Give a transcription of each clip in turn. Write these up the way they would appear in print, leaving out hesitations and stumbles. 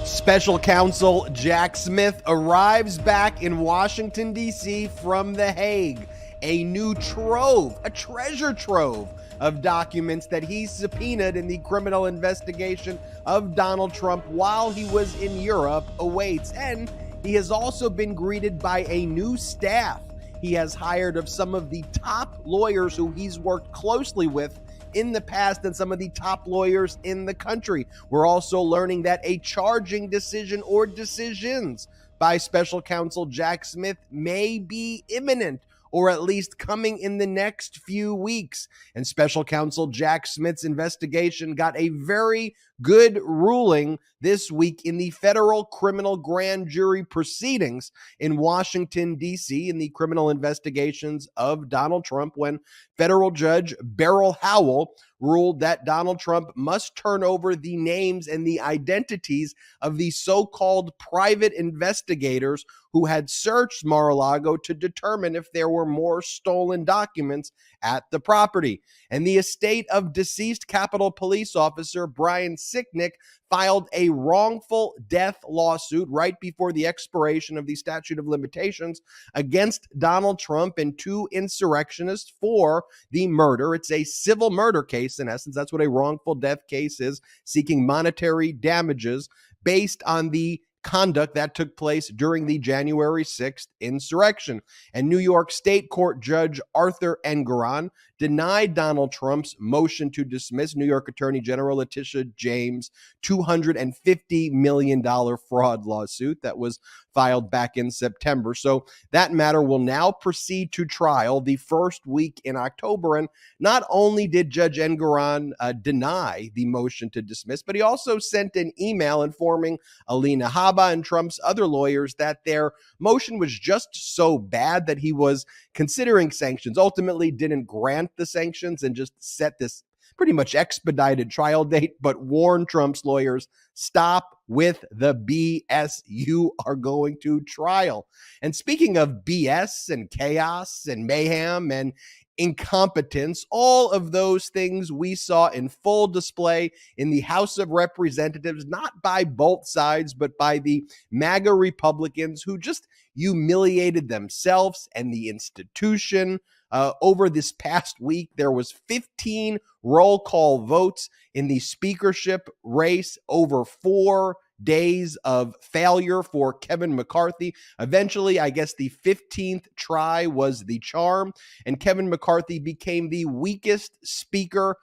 Special counsel Jack Smith arrives back in Washington, D.C. from The Hague. A new trove, a treasure trove of documents that he subpoenaed in the criminal investigation of Donald Trump while he was in Europe awaits. And he has also been greeted by a new staff he has hired of some of the top lawyers who he's worked closely with in the past and some of the top lawyers in the country. We're also learning that a charging decision or decisions by special counsel Jack Smith may be imminent, or at least coming in the next few weeks. And special counsel Jack Smith's investigation got a very good ruling this week in the federal criminal grand jury proceedings in Washington, D.C., in the criminal investigations of Donald Trump, when federal judge Beryl Howell ruled that Donald Trump must turn over the names and the identities of the so-called private investigators who had searched Mar-a-Lago to determine if there were more stolen documents at the property. And the estate of deceased Capitol Police Officer Brian Sicknick filed a wrongful death lawsuit right before the expiration of the statute of limitations against Donald Trump and two insurrectionists for the murder. It's a civil murder case, in essence. That's what a wrongful death case is, seeking monetary damages based on the conduct that took place during the January 6th insurrection. And New York State Court Judge Arthur Engoron denied Donald Trump's motion to dismiss New York Attorney General Letitia James' $250 million fraud lawsuit that was filed back in September. So that matter will now proceed to trial the first week in October. And not only did Judge Engoron deny the motion to dismiss, but he also sent an email informing Alina Habba and Trump's other lawyers that their motion was just so bad that he was considering sanctions, ultimately didn't grant the sanctions and just set this pretty much expedited trial date, but warned Trump's lawyers, stop with the BS. You are going to trial. And speaking of BS and chaos and mayhem and incompetence, all of those things we saw in full display in the House of Representatives, not by both sides, but by the MAGA Republicans who just humiliated themselves and the institution. Over this past week, there was 15 roll call votes in the speakership race over 4 days of failure for Kevin McCarthy. Eventually, I guess the 15th try was the charm, and Kevin McCarthy became the weakest speaker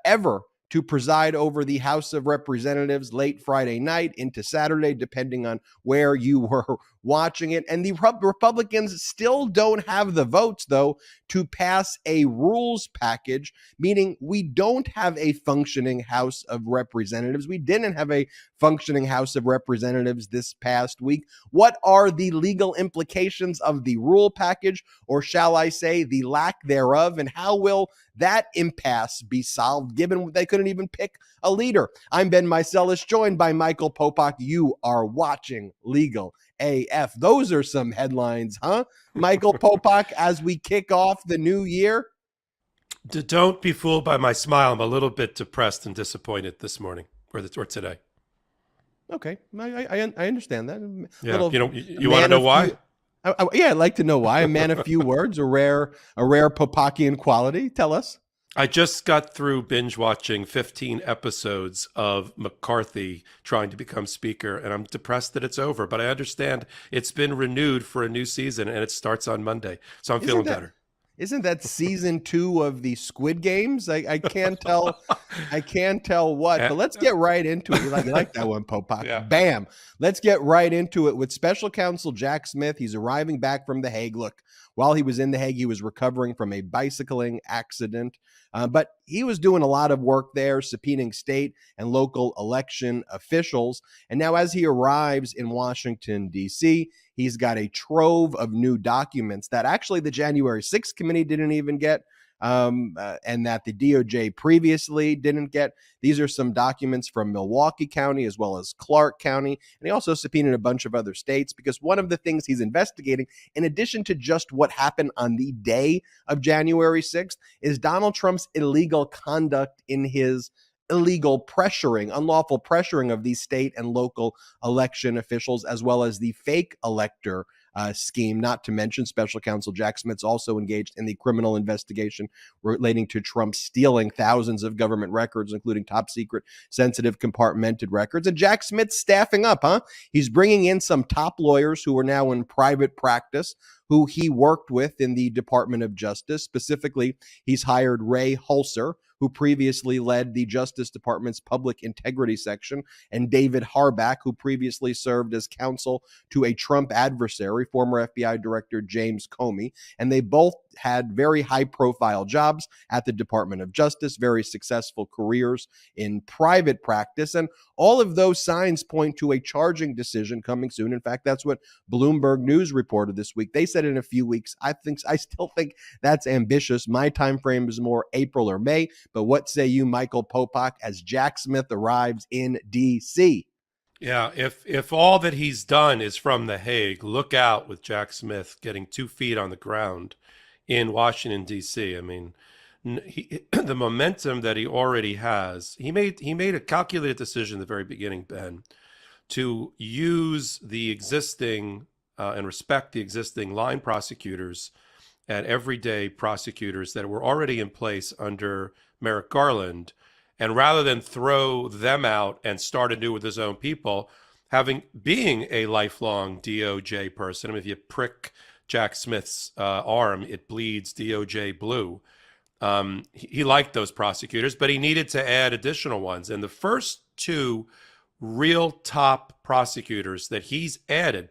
ever to preside over the House of Representatives late Friday night into Saturday, depending on where you were watching it. And the Republicans still don't have the votes, though, to pass a rules package, meaning we don't have a functioning House of Representatives. We didn't have a functioning House of Representatives this past week. What are the legal implications of the rule package, or shall I say the lack thereof, and how will that impasse be solved, given they couldn't even pick a leader? I'm Ben Meiselas, joined by Michael Popok. You are watching Legal AF. Those are some headlines, huh? Michael Popok, as we kick off the new year. Don't be fooled by my smile. I'm a little bit depressed and disappointed this morning or today. Okay, I understand that. Yeah, you want to know why? I'd like to know why. A man of few words, a rare Popokian quality. Tell us. I just got through binge watching 15 episodes of McCarthy trying to become speaker, and I'm depressed that it's over. But I understand it's been renewed for a new season, and it starts on Monday. So I'm feeling better. Isn't that season 2 of the Squid Games? I can't tell. I can't tell what. But let's get right into it. You like that one, Popok? Yeah. Bam. Let's get right into it with special counsel Jack Smith. He's arriving back from The Hague. Look, while he was in The Hague, he was recovering from a bicycling accident. But he was doing a lot of work there, subpoenaing state and local election officials. And now as he arrives in Washington, D.C., he's got a trove of new documents that actually the January 6th committee didn't even get, and that the DOJ previously didn't get. These are some documents from Milwaukee County as well as Clark County. And he also subpoenaed a bunch of other states because one of the things he's investigating, in addition to just what happened on the day of January 6th, is Donald Trump's illegal conduct in his illegal pressuring, unlawful pressuring of these state and local election officials, as well as the fake elector scheme, not to mention special counsel Jack Smith's also engaged in the criminal investigation relating to Trump stealing thousands of government records, including top secret, sensitive, compartmented records. And Jack Smith's staffing up, huh? He's bringing in some top lawyers who are now in private practice, who he worked with in the Department of Justice. Specifically, he's hired Ray Holzer, who previously led the Justice Department's Public Integrity Section, and David Harback, who previously served as counsel to a Trump adversary, former FBI Director James Comey. And they both had very high-profile jobs at the Department of Justice, very successful careers in private practice. And all of those signs point to a charging decision coming soon. In fact, that's what Bloomberg News reported this week. They said in a few weeks. I still think that's ambitious. My time frame is more April or May. But what say you, Michael Popok, as Jack Smith arrives in D.C.? Yeah, if all that he's done is from The Hague, look out with Jack Smith getting 2 feet on the ground in Washington, D.C. I mean, the momentum that he already has, he made a calculated decision at the very beginning, Ben, to use the existing and respect the existing line prosecutors and everyday prosecutors that were already in place under Merrick Garland. And rather than throw them out and start anew with his own people, being a lifelong DOJ person, I mean, if you prick Jack Smith's arm, it bleeds DOJ blue. He liked those prosecutors, but he needed to add additional ones. And the first 2 real top prosecutors that he's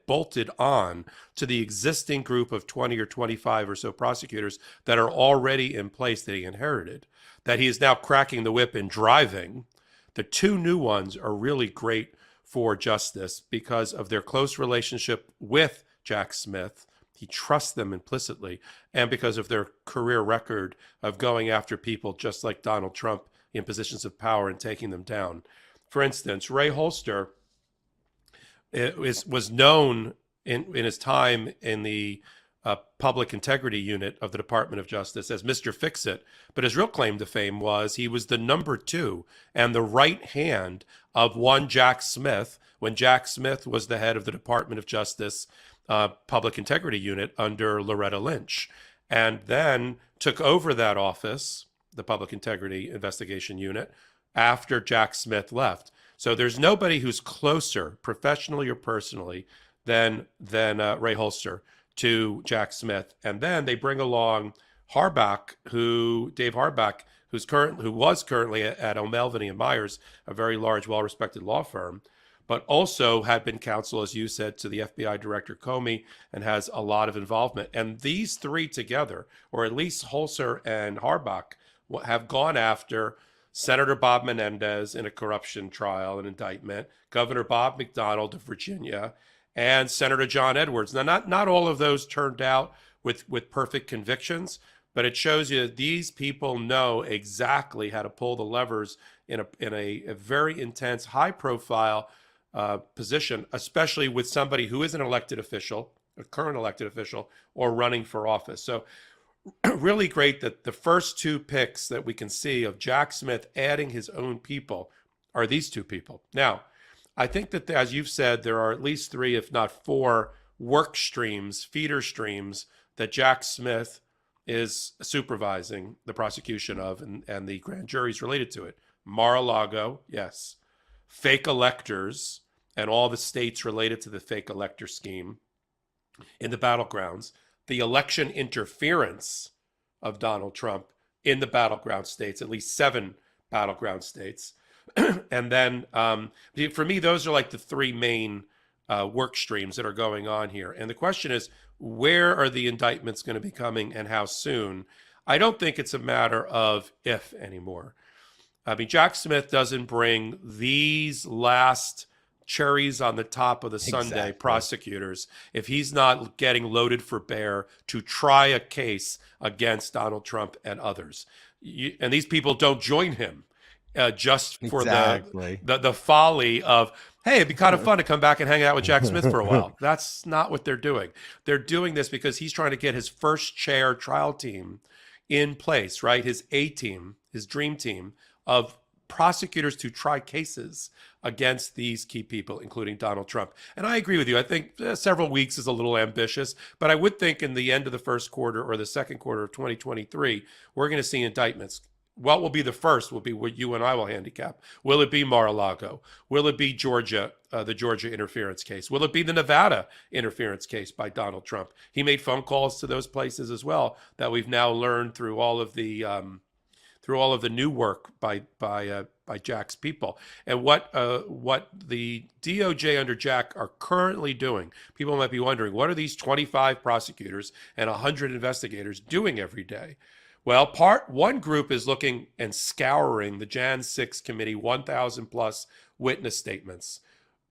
bolted on to the existing group of 20 or 25 or so prosecutors that are already in place that he inherited, that he is now cracking the whip and driving. The 2 new ones are really great for justice because of their close relationship with Jack Smith. He trusts them implicitly, and because of their career record of going after people just like Donald Trump in positions of power and taking them down. For instance, Ray Holzer was known in his time in the Public Integrity Unit of the Department of Justice as Mr. Fix-It, but his real claim to fame was he was the number 2 and the right hand of one Jack Smith when Jack Smith was the head of the Department of Justice Public Integrity Unit under Loretta Lynch, and then took over that office, the Public Integrity Investigation Unit, after Jack Smith left. So there's nobody who's closer, professionally or personally, than Ray Holzer to Jack Smith. And then they bring along Dave Harback, who was currently at O'Melveny and Myers, a very large, well-respected law firm, but also had been counsel, as you said, to the FBI Director Comey and has a lot of involvement. And these 3 together, or at least Holzer and Harback, have gone after Senator Bob Menendez in a corruption trial and indictment, Governor Bob McDonnell of Virginia, and Senator John Edwards. Now, not all of those turned out with perfect convictions, but it shows you that these people know exactly how to pull the levers in a very intense, high-profile position, especially with somebody who is an elected official, a current elected official, or running for office. So really great that the first 2 picks that we can see of Jack Smith adding his own people are these 2 people. Now, I think that, as you've said, there are at least 3, if not 4, work streams, feeder streams that Jack Smith is supervising the prosecution of and the grand juries related to it. Mar-a-Lago, yes. Fake electors and all the states related to the fake elector scheme in the battlegrounds. The election interference of Donald Trump in the battleground states, at least 7 battleground states. And then for me, those are like the 3 main work streams that are going on here. And the question is, where are the indictments going to be coming and how soon? I don't think it's a matter of if anymore. I mean, Jack Smith doesn't bring these last cherries on the top of the sundae prosecutors if he's not getting loaded for bear to try a case against Donald Trump and others. And these people don't join him just for the folly of, hey, it'd be kind of fun to come back and hang out with Jack Smith for a while. That's not what they're doing. They're doing this because he's trying to get his first chair trial team in place, right? His A team, his dream team of prosecutors to try cases against these key people, including Donald Trump. And I agree with you. I think several weeks is a little ambitious, but I would think in the end of the first quarter or the second quarter of 2023, we're going to see indictments. What will be the first will be what you and I will handicap. Will it be Mar-a-Lago? Will it be Georgia, the Georgia interference case? Will it be the Nevada interference case by Donald Trump? He made phone calls to those places as well that we've now learned through all of the new work by Jack's people. And what the DOJ under Jack are currently doing, people might be wondering, what are these 25 prosecutors and 100 investigators doing every day? Well, one group is looking and scouring the Jan 6 committee 1,000 plus witness statements.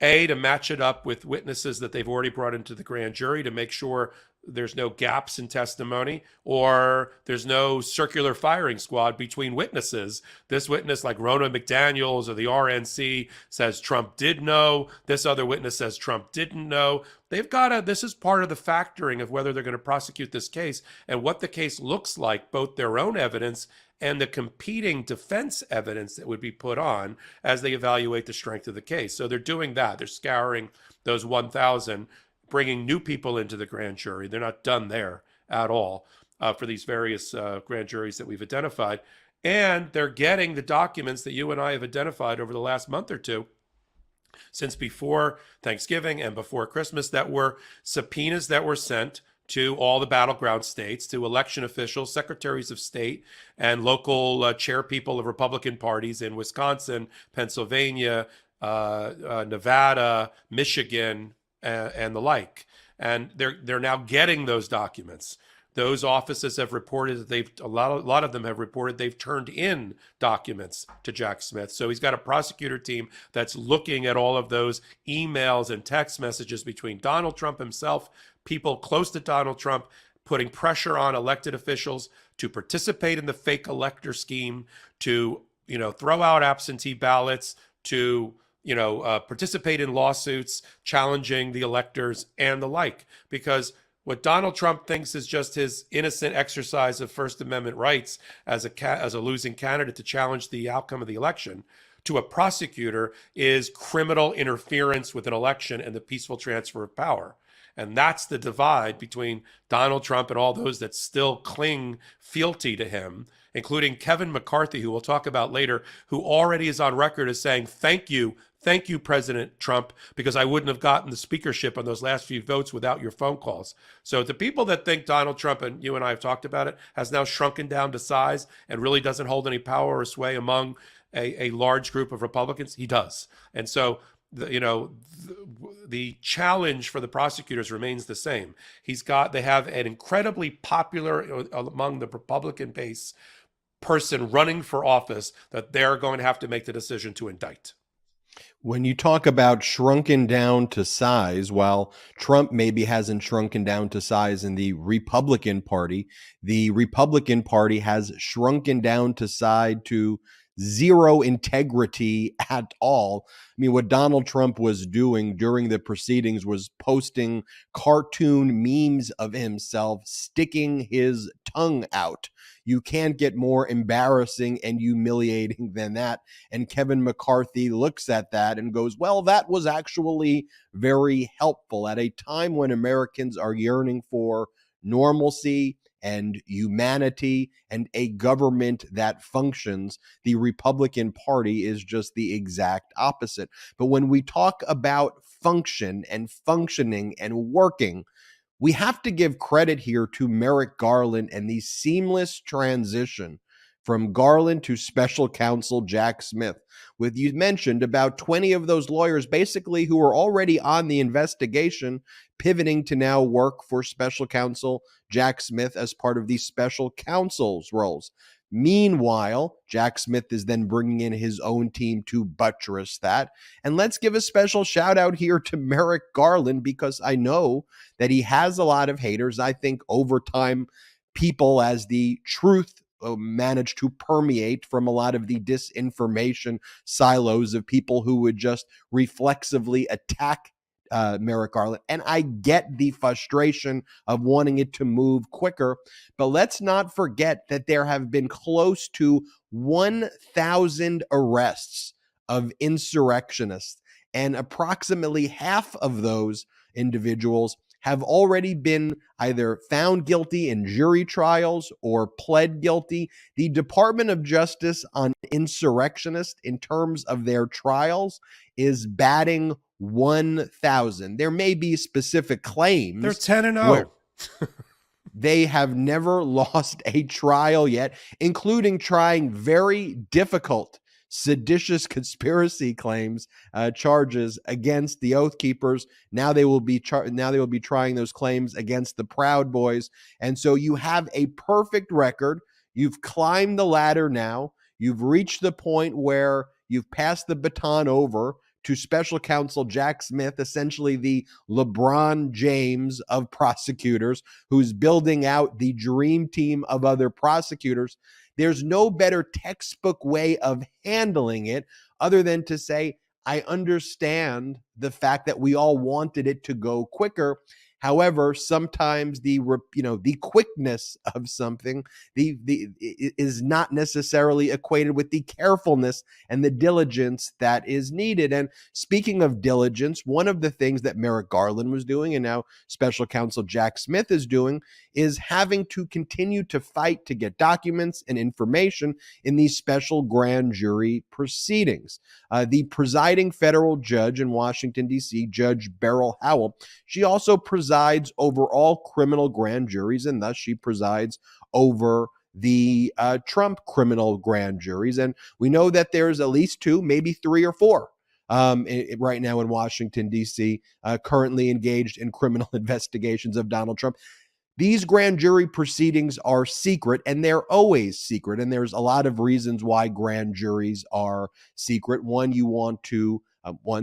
To match it up with witnesses that they've already brought into the grand jury to make sure there's no gaps in testimony or there's no circular firing squad between witnesses. This witness, like Ronna McDaniels or the RNC, says Trump did know. This other witness says Trump didn't know. This is part of the factoring of whether they're going to prosecute this case and what the case looks like, both their own evidence and the competing defense evidence that would be put on as they evaluate the strength of the case. So they're doing that. They're scouring those 1,000, bringing new people into the grand jury. They're not done there at all for these various grand juries that we've identified. And they're getting the documents that you and I have identified over the last month or two, since before Thanksgiving and before Christmas, that were subpoenas that were sent to all the battleground states, to election officials, secretaries of state, and local chair people of Republican parties in Wisconsin, Pennsylvania, Nevada, Michigan, and the like. And they're now getting those documents. Those offices have reported that a lot of them have reported they've turned in documents to Jack Smith. So he's got a prosecutor team that's looking at all of those emails and text messages between Donald Trump himself, people close to Donald Trump, putting pressure on elected officials to participate in the fake elector scheme, to throw out absentee ballots, to participate in lawsuits challenging the electors and the like. Because what Donald Trump thinks is just his innocent exercise of First Amendment rights as a losing candidate to challenge the outcome of the election, to a prosecutor is criminal interference with an election and the peaceful transfer of power. And that's the divide between Donald Trump and all those that still cling fealty to him, including Kevin McCarthy, who we'll talk about later, who already is on record as saying, thank you, President Trump, because I wouldn't have gotten the speakership on those last few votes without your phone calls. So the people that think Donald Trump, and you and I have talked about it, has now shrunken down to size and really doesn't hold any power or sway among a large group of Republicans, he does. And so the challenge for the prosecutors remains the same. They have an incredibly popular among the Republican base person running for office that they're going to have to make the decision to indict. When you talk about shrunken down to size, while Trump maybe hasn't shrunken down to size in the Republican Party has shrunken down to size to zero integrity at all. I mean, what Donald Trump was doing during the proceedings was posting cartoon memes of himself sticking his tongue out. You can't get more embarrassing and humiliating than that. And Kevin McCarthy looks at that and goes, well, that was actually very helpful at a time when Americans are yearning for normalcy and humanity and a government that functions. The Republican Party is just the exact opposite. But when we talk about function and functioning and working, we have to give credit here to Merrick Garland and the seamless transition from Garland to special counsel Jack Smith. With you mentioned about 20 of those lawyers basically who were already on the investigation, pivoting to now work for special counsel Jack Smith as part of the special counsel's roles. Meanwhile, Jack Smith is then bringing in his own team to buttress that. And let's give a special shout out here to Merrick Garland, because I know that he has a lot of haters. I think over time, people, as the truth managed to permeate from a lot of the disinformation silos of people who would just reflexively attack Merrick Garland. And I get the frustration of wanting it to move quicker. But let's not forget that there have been close to 1,000 arrests of insurrectionists, and approximately half of those individuals have already been either found guilty in jury trials or pled guilty. The Department of Justice on insurrectionists in terms of their trials is batting 1,000. There may be specific claims. They're 10-0. They have never lost a trial yet, including trying very difficult seditious conspiracy claims, charges against the Oath Keepers. Now they will be trying those claims against the Proud Boys. And so you have a perfect record. You've climbed the ladder now. You've reached the point where you've passed the baton over to Special Counsel Jack Smith, essentially the LeBron James of prosecutors, who's building out the dream team of other prosecutors. There's no better textbook way of handling it other than to say, I understand the fact that we all wanted it to go quicker. However, sometimes the quickness of something is not necessarily equated with the carefulness and the diligence that is needed. And speaking of diligence, one of the things that Merrick Garland was doing, and now Special Counsel Jack Smith is doing, is having to continue to fight to get documents and information in these special grand jury proceedings. The presiding federal judge in Washington, D.C., Judge Beryl Howell, she also presides over all criminal grand juries, and thus she presides over the Trump criminal grand juries. And we know that there's at least 2, maybe 3 or 4 right now in Washington, D.C., currently engaged in criminal investigations of Donald Trump. These grand jury proceedings are secret, and they're always secret. And there's a lot of reasons why grand juries are secret. One,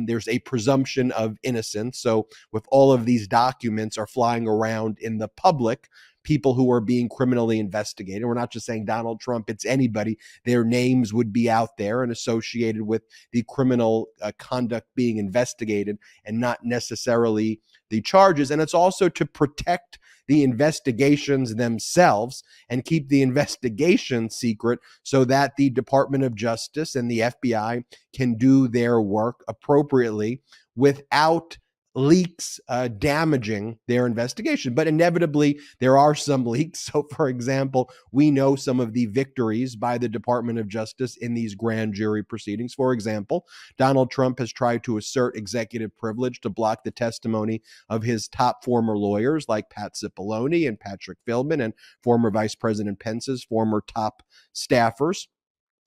there's a presumption of innocence. So with all of these documents are flying around in the public, people who are being criminally investigated, we're not just saying Donald Trump, it's anybody, their names would be out there and associated with the criminal conduct being investigated and not necessarily the charges. And it's also to protect the investigations themselves and keep the investigation secret so that the Department of Justice and the FBI can do their work appropriately without leaks damaging their investigation. But inevitably, there are some leaks. So, for example, we know some of the victories by the Department of Justice in these grand jury proceedings. For example, Donald Trump has tried to assert executive privilege to block the testimony of his top former lawyers like Pat Cipollone and Patrick Philbin and former Vice President Pence's former top staffers.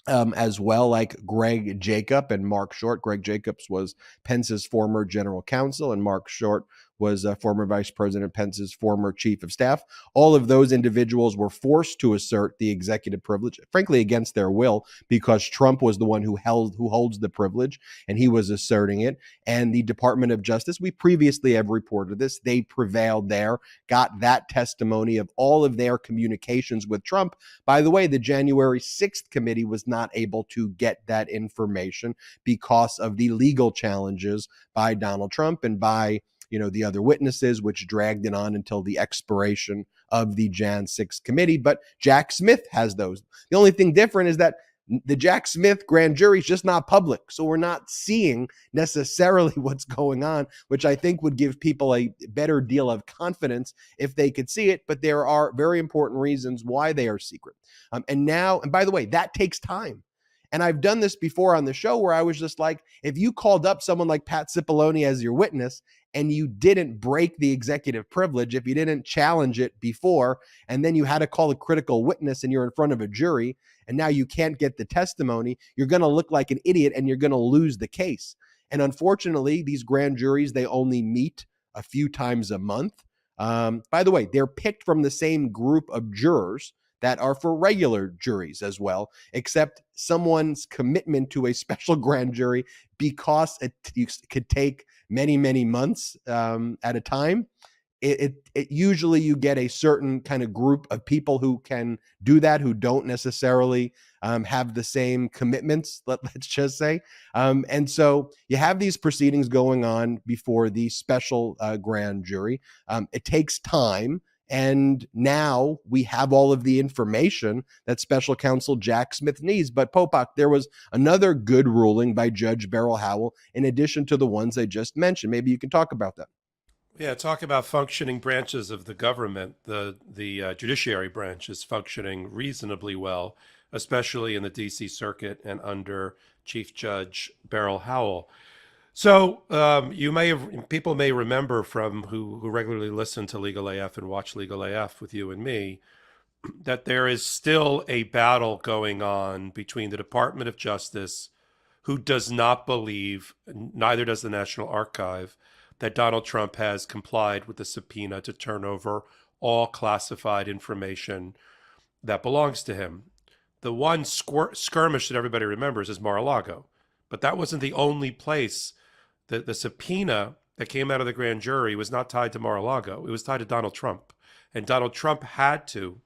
As well, like Greg Jacob and Mark Short. Greg Jacobs was Pence's former general counsel, and Mark Short was former Vice President Pence's former chief of staff. All of those individuals were forced to assert the executive privilege, frankly, against their will, because Trump was the one who holds the privilege, and he was asserting it. And the Department of Justice, we previously have reported this, they prevailed there, got that testimony of all of their communications with Trump. By the way, the January 6th committee was not able to get that information because of the legal challenges by Donald Trump and by the other witnesses, which dragged it on until the expiration of the Jan 6th committee. But Jack Smith has those. The only thing different is that the Jack Smith grand jury is just not public. So we're not seeing necessarily what's going on, which I think would give people a better deal of confidence if they could see it. But there are very important reasons why they are secret. And by the way, that takes time. And I've done this before on the show where I was just like, if you called up someone like Pat Cipollone as your witness and you didn't break the executive privilege, if you didn't challenge it before, and then you had to call a critical witness and you're in front of a jury and now you can't get the testimony, you're going to look like an idiot and you're going to lose the case. And unfortunately, these grand juries, they only meet a few times a month. By the way, they're picked from the same group of jurors that are for regular juries as well, except someone's commitment to a special grand jury, because it could take many, many months at a time, it usually you get a certain kind of group of people who can do that, who don't necessarily have the same commitments, let's just say. And so you have these proceedings going on before the special grand jury. It takes time. And now we have all of the information that special counsel Jack Smith needs. But Popok, there was another good ruling by Judge Beryl Howell in addition to the ones I just mentioned. Maybe you can talk about that. Yeah, talk about functioning branches of the government. The judiciary branch is functioning reasonably well, especially in the D.C. Circuit and under Chief Judge Beryl Howell. So people may remember from who regularly listen to LegalAF and watch LegalAF with you and me, that there is still a battle going on between the Department of Justice, who does not believe, neither does the National Archive, that Donald Trump has complied with the subpoena to turn over all classified information that belongs to him. The one skirmish that everybody remembers is Mar-a-Lago, but that wasn't the only place. The subpoena that came out of the grand jury was not tied to Mar-a-Lago. It was tied to Donald Trump. And Donald Trump had to,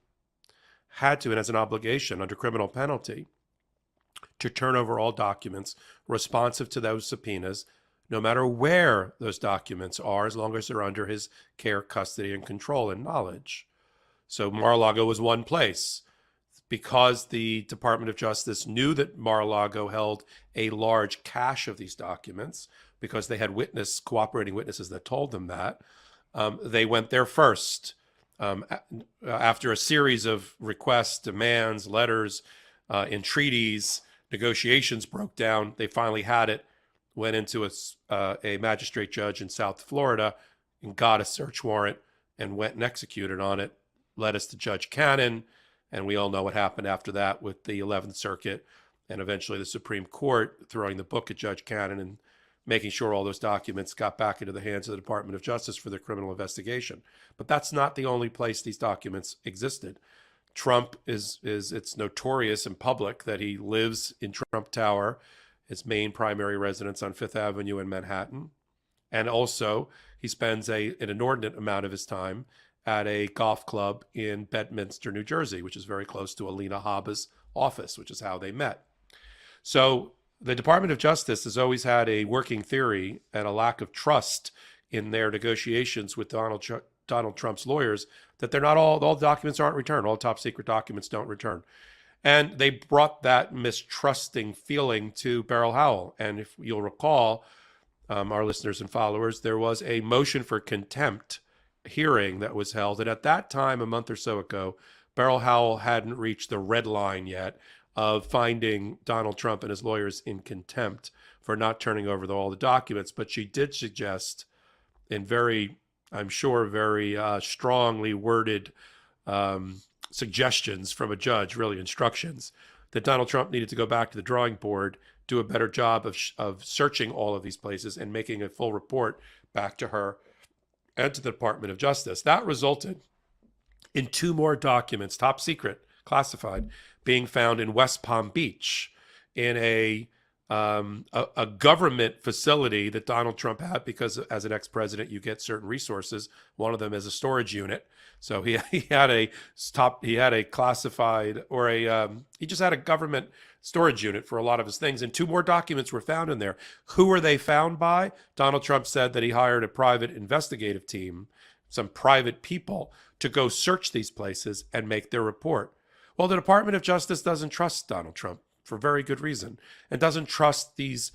and as an obligation under criminal penalty, to turn over all documents responsive to those subpoenas, no matter where those documents are, as long as they're under his care, custody, and control and knowledge. So Mar-a-Lago was one place. Because the Department of Justice knew that Mar-a-Lago held a large cache of these documents, because they had cooperating witnesses that told them that, they went there first. After a series of requests, demands, letters, entreaties, negotiations broke down, they finally had it, went into a magistrate judge in South Florida and got a search warrant and went and executed on it, led us to Judge Cannon, and we all know what happened after that with the 11th Circuit and eventually the Supreme Court throwing the book at Judge Cannon and making sure all those documents got back into the hands of the Department of Justice for their criminal investigation. But that's not the only place these documents existed. Trump it's notorious in public that he lives in Trump Tower, his main primary residence on Fifth Avenue in Manhattan. And also he spends an inordinate amount of his time at a golf club in Bedminster, New Jersey, which is very close to Alina Habba's office, which is how they met. So the Department of Justice has always had a working theory and a lack of trust in their negotiations with Donald Trump's lawyers that they're not all documents aren't returned. All top secret documents don't return. And they brought that mistrusting feeling to Beryl Howell. And if you'll recall, our listeners and followers, there was a motion for contempt hearing that was held. And at that time, a month or so ago, Beryl Howell hadn't reached the red line yet of finding Donald Trump and his lawyers in contempt for not turning over all the documents. But she did suggest in very, I'm sure, very strongly worded suggestions from a judge, really instructions, that Donald Trump needed to go back to the drawing board, do a better job of searching all of these places and making a full report back to her and to the Department of Justice. That resulted in 2 more documents, top secret, classified, being found in West Palm Beach in a government facility that Donald Trump had, because as an ex-president, you get certain resources. One of them is a storage unit. So he had a classified, or he just had a government storage unit for a lot of his things. And 2 more documents were found in there. Who were they found by? Donald Trump said that he hired a private investigative team, some private people, to go search these places and make their report. Well, the Department of Justice doesn't trust Donald Trump for very good reason, and doesn't trust these,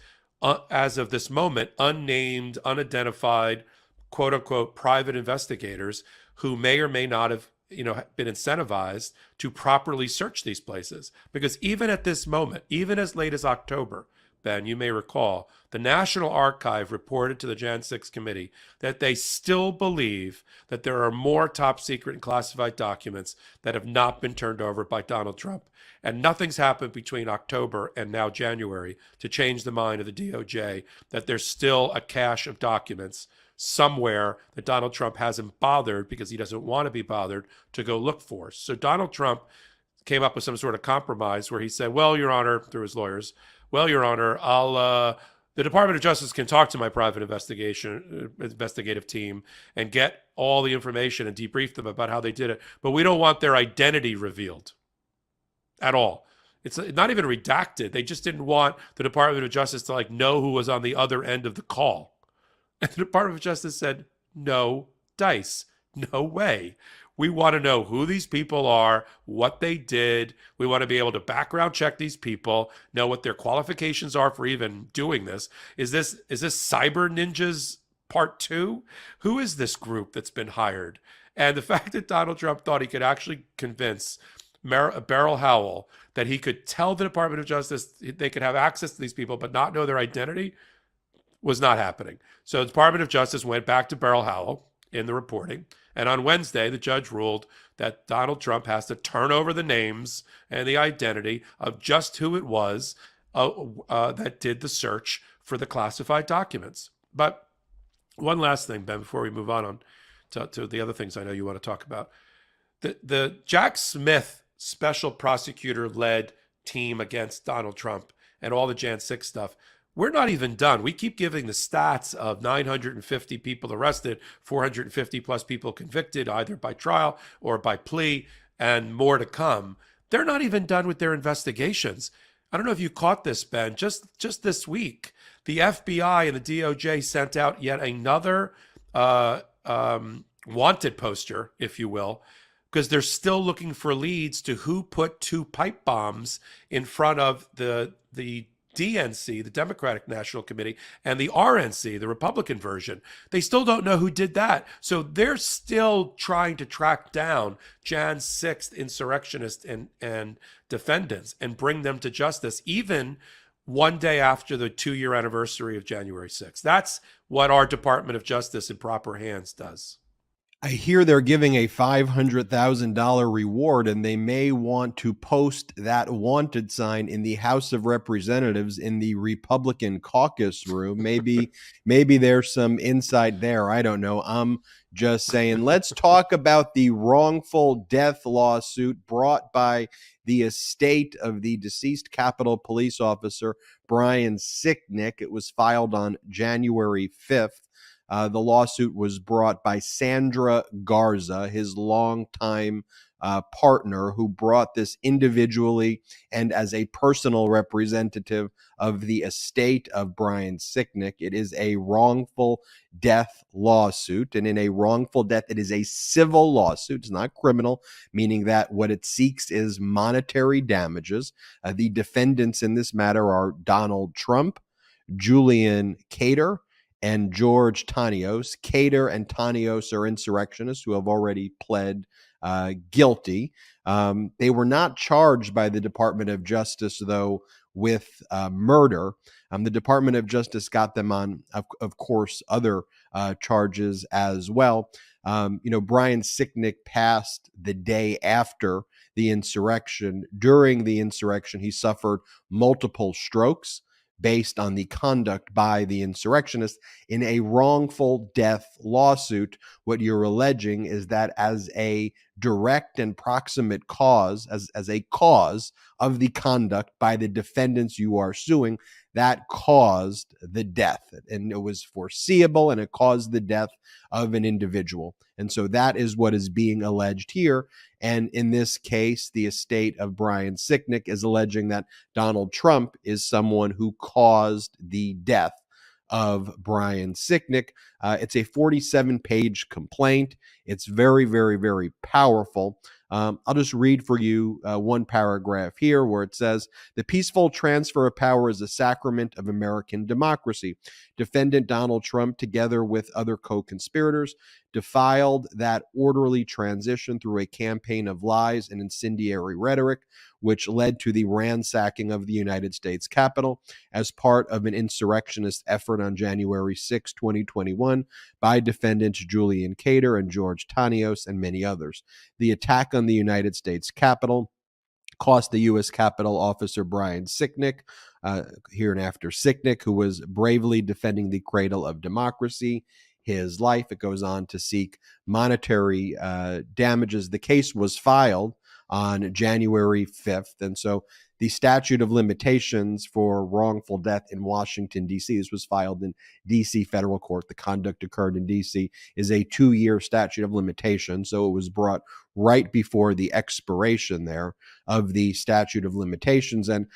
as of this moment, unnamed, unidentified, quote unquote, private investigators who may or may not have, been incentivized to properly search these places. Because even at this moment, even as late as October, Ben, you may recall, the National Archive reported to the Jan 6 committee that they still believe that there are more top secret and classified documents that have not been turned over by Donald Trump. And nothing's happened between October and now January to change the mind of the DOJ that there's still a cache of documents somewhere that Donald Trump hasn't bothered, because he doesn't want to be bothered, to go look for. So Donald Trump came up with some sort of compromise where he said, well, Your Honor, through his lawyers, well, Your Honor, The Department of Justice can talk to my private investigative team and get all the information and debrief them about how they did it, but we don't want their identity revealed at all. It's not even redacted. They just didn't want the Department of Justice to know who was on the other end of the call. And the Department of Justice said, no dice, no way. We want to know who these people are, what they did. We want to be able to background check these people, know what their qualifications are for even doing this. Is this Cyber Ninjas Part 2? Who is this group that's been hired? And the fact that Donald Trump thought he could actually convince Beryl Howell that he could tell the Department of Justice they could have access to these people but not know their identity was not happening. So the Department of Justice went back to Beryl Howell in the reporting. And on Wednesday, the judge ruled that Donald Trump has to turn over the names and the identity of just who it was that did the search for the classified documents. But one last thing, Ben, before we move on to the other things I know you want to talk about. The Jack Smith special prosecutor-led team against Donald Trump and all the Jan 6 stuff, we're not even done. We keep giving the stats of 950 people arrested, 450 plus people convicted, either by trial or by plea, and more to come. They're not even done with their investigations. I don't know if you caught this, Ben. Just this week, the FBI and the DOJ sent out yet another wanted poster, if you will, because they're still looking for leads to who put 2 pipe bombs in front of the DNC, the Democratic National Committee, and the RNC, the Republican version. They still don't know who did that. So they're still trying to track down Jan 6th insurrectionists and defendants and bring them to justice, even one day after the 2-year anniversary of January 6th. That's what our Department of Justice in proper hands does. I hear they're giving a $500,000 reward, and they may want to post that wanted sign in the House of Representatives in the Republican caucus room. Maybe there's some insight there. I don't know. I'm just saying. Let's talk about the wrongful death lawsuit brought by the estate of the deceased Capitol Police officer, Brian Sicknick. It was filed on January 5th. The lawsuit was brought by Sandra Garza, his longtime partner, who brought this individually and as a personal representative of the estate of Brian Sicknick. It is a wrongful death lawsuit, and in a wrongful death, it is a civil lawsuit. It's not criminal, meaning that what it seeks is monetary damages. The defendants in this matter are Donald Trump, Julian Cater, and George Tanios. Cater and Tanios are insurrectionists who have already pled guilty. They were not charged by the Department of Justice, though, with murder. The Department of Justice got them on, of course, other charges as well. Brian Sicknick passed the day after the insurrection. During the insurrection, he suffered multiple strokes based on the conduct by the insurrectionists. In a wrongful death lawsuit, what you're alleging is that as a direct and proximate cause, as a cause of the conduct by the defendants you are suing, that caused the death. And it was foreseeable, and it caused the death of an individual. And so that is what is being alleged here. And in this case, the estate of Brian Sicknick is alleging that Donald Trump is someone who caused the death of Brian Sicknick. It's a 47-page complaint. It's very, very, very powerful. I'll just read for you one paragraph here where it says, "The peaceful transfer of power is a sacrament of American democracy. Defendant Donald Trump, together with other co-conspirators, defiled that orderly transition through a campaign of lies and incendiary rhetoric, which led to the ransacking of the United States Capitol as part of an insurrectionist effort on January 6, 2021, by defendants Julian Cater and George Tanios and many others. The attack on the United States Capitol cost the U.S. Capitol officer Brian Sicknick, hereinafter Sicknick, who was bravely defending the cradle of democracy, his life." It goes on to seek monetary damages. The case was filed on January 5th, and so the statute of limitations for wrongful death in Washington, D.C., this was filed in D.C. federal court. The conduct occurred in D.C., is a 2-year statute of limitations. So it was brought right before the expiration there of the statute of limitations. And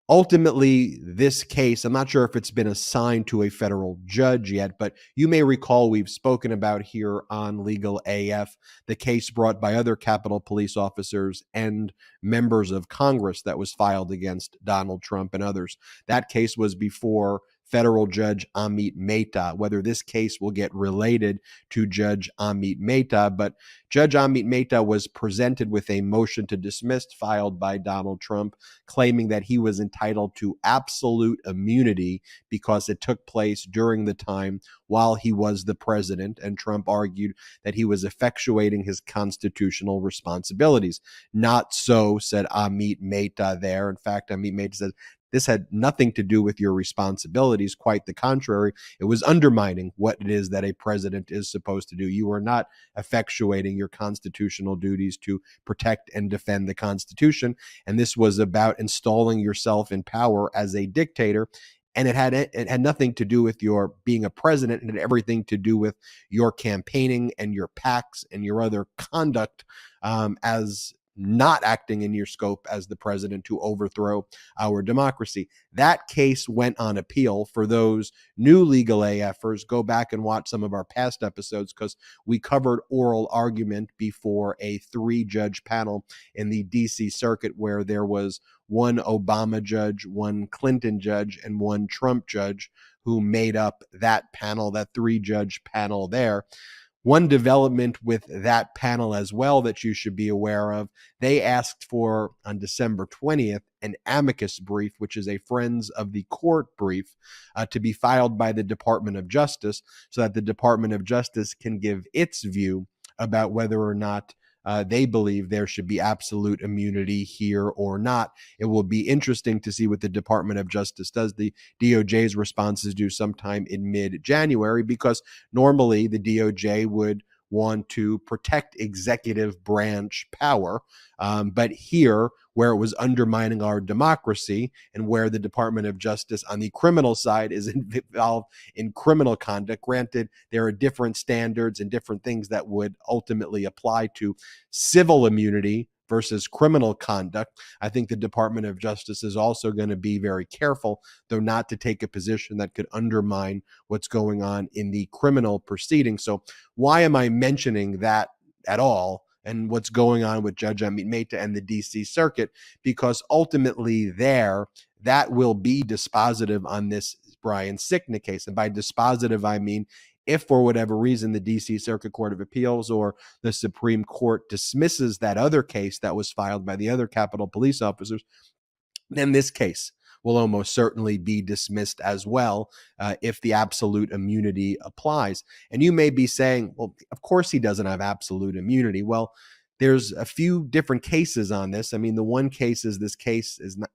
ultimately, this case, I'm not sure if it's been assigned to a federal judge yet, but you may recall we've spoken about here on Legal AF the case brought by other Capitol Police officers and members of Congress that was filed against Donald Trump and others. That case was before federal Judge Amit Mehta. Whether this case will get related to Judge Amit Mehta, but Judge Amit Mehta was presented with a motion to dismiss filed by Donald Trump, claiming that he was entitled to absolute immunity because it took place during the time while he was the president, and Trump argued that he was effectuating his constitutional responsibilities. Not so, said Amit Mehta there. In fact, Amit Mehta said, this had nothing to do with your responsibilities. Quite the contrary. It was undermining what it is that a president is supposed to do. You are not effectuating your constitutional duties to protect and defend the Constitution. And this was about installing yourself in power as a dictator. And it had nothing to do with your being a president. It had everything to do with your campaigning and your PACs and your other conduct as not acting in your scope as the president to overthrow our democracy. That case went on appeal. For those new legal AFers, go back and watch some of our past episodes because we covered oral argument before a 3-judge panel in the DC circuit where there was one Obama judge, one Clinton judge, and one Trump judge who made up that panel, that 3-judge panel there. One development with that panel as well that you should be aware of, they asked for, on December 20th, an amicus brief, which is a Friends of the Court brief, to be filed by the Department of Justice so that the Department of Justice can give its view about whether or not they believe there should be absolute immunity here or not. It will be interesting to see what the Department of Justice does. The DOJ's response is due sometime in mid-January because normally the DOJ would want to protect executive branch power. But here, where it was undermining our democracy and where the Department of Justice on the criminal side is involved in criminal conduct, granted, there are different standards and different things that would ultimately apply to civil immunity versus criminal conduct. I think the Department of Justice is also going to be very careful, though not to take a position that could undermine what's going on in the criminal proceeding. So why am I mentioning that at all and what's going on with Judge Amit Mehta and the DC Circuit? Because ultimately that will be dispositive on this Brian Sicknick case. And by dispositive, I mean if for whatever reason the DC Circuit Court of Appeals or the Supreme Court dismisses that other case that was filed by the other Capitol Police officers, then this case will almost certainly be dismissed as well if the absolute immunity applies. And you may be saying, well, of course he doesn't have absolute immunity. Well, there's a few different cases on this. I mean, the one case is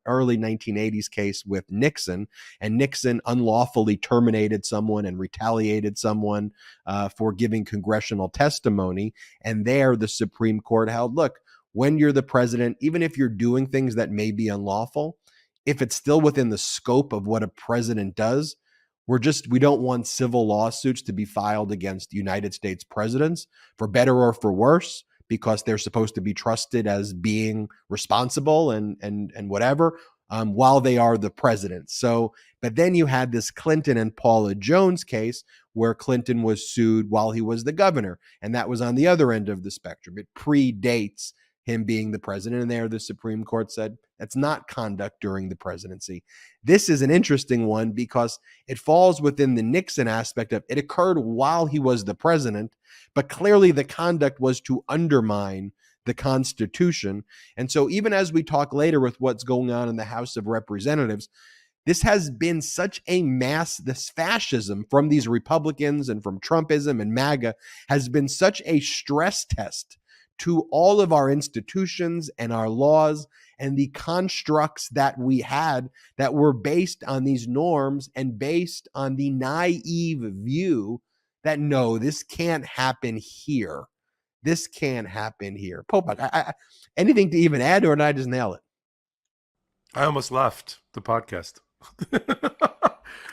early 1980s case with Nixon, and Nixon unlawfully terminated someone and retaliated someone for giving congressional testimony. And there the Supreme Court held, look, when you're the president, even if you're doing things that may be unlawful, if it's still within the scope of what a president does, we don't want civil lawsuits to be filed against United States presidents, for better or for worse, because they're supposed to be trusted as being responsible and whatever, while they are the president. So, but then you had this Clinton and Paula Jones case where Clinton was sued while he was the governor, and that was on the other end of the spectrum. It predates him being the president, and there the Supreme Court said that's not conduct during the presidency. This is an interesting one because it falls within the Nixon aspect of it occurred while he was the president, but clearly the conduct was to undermine the Constitution. And so even as we talk later with what's going on in the House of Representatives, this has been such a this fascism from these Republicans and from Trumpism and MAGA has been such a stress test to all of our institutions and our laws and the constructs that we had that were based on these norms and based on the naive view that, no, this can't happen here. This can't happen here. Popok, anything to even add, or did I just nail it? I almost left the podcast.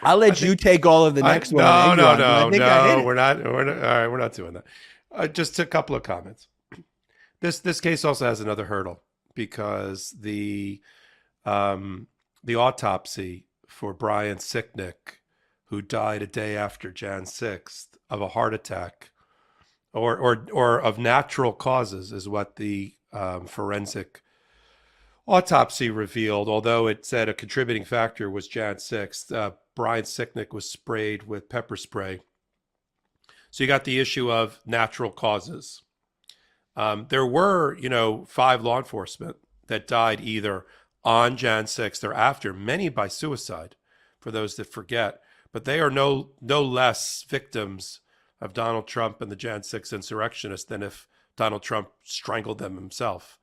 I'll let you take all of the next one on Enron, but I think I hit it. We're not. All right, we're not doing that. Just a couple of comments. This case also has another hurdle because the autopsy for Brian Sicknick, who died a day after Jan 6th of a heart attack, or of natural causes, is what the forensic autopsy revealed. Although it said a contributing factor was Jan 6th, Brian Sicknick was sprayed with pepper spray. So you got the issue of natural causes. There were, 5 law enforcement that died either on Jan 6th or after, many by suicide, for those that forget. But they are no less victims of Donald Trump and the Jan 6 insurrectionists than if Donald Trump strangled them himself.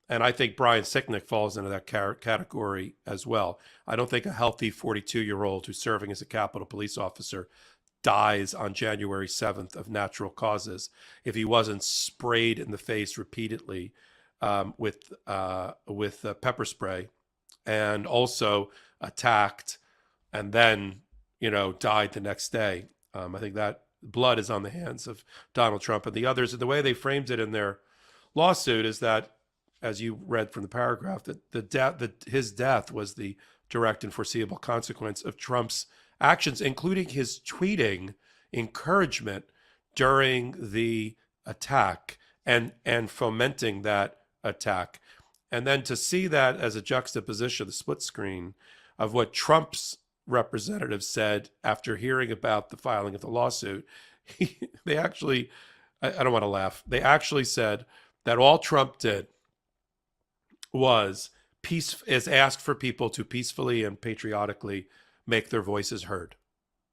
And I think Brian Sicknick falls into that category as well. I don't think a healthy 42-year-old who's serving as a Capitol Police officer dies on January 7th of natural causes if he wasn't sprayed in the face repeatedly with pepper spray, and also attacked, and then died the next day. I think that blood is on the hands of Donald Trump and the others. And the way they framed it in their lawsuit is that, as you read from the paragraph, that his death was the direct and foreseeable consequence of Trump's actions, including his tweeting encouragement during the attack and fomenting that attack. And then to see that as a juxtaposition, the split screen of what Trump's representatives said after hearing about the filing of the lawsuit, they actually, I don't want to laugh, they actually said that all Trump did was ask for people to peacefully and patriotically make their voices heard.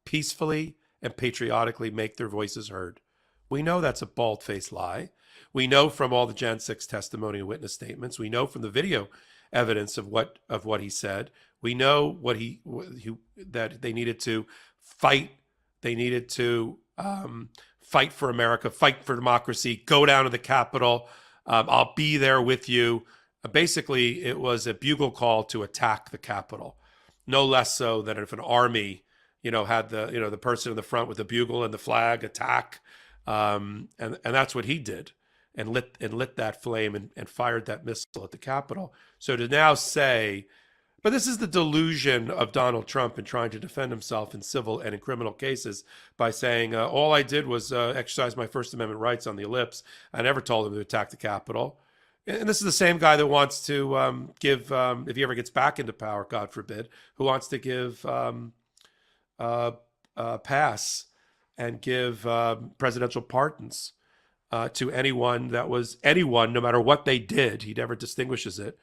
Peacefully and patriotically make their voices heard. We know that's a bald-faced lie. We know from all the Jan 6 testimony and witness statements. We know from the video evidence of what he said. We know that they needed to fight. They needed to fight for America, fight for democracy, go down to the Capitol. I'll be there with you. Basically, it was a bugle call to attack the Capitol. No less so than if an army, had the person in the front with the bugle and the flag attack, and that's what he did, and lit that flame and fired that missile at the Capitol. So to now say, but this is the delusion of Donald Trump in trying to defend himself in civil and in criminal cases by saying all I did was exercise my First Amendment rights on the ellipse. I never told him to attack the Capitol. And this is the same guy that wants to give, if he ever gets back into power, God forbid, who wants to give pass and give presidential pardons to anyone, no matter what they did. He never distinguishes it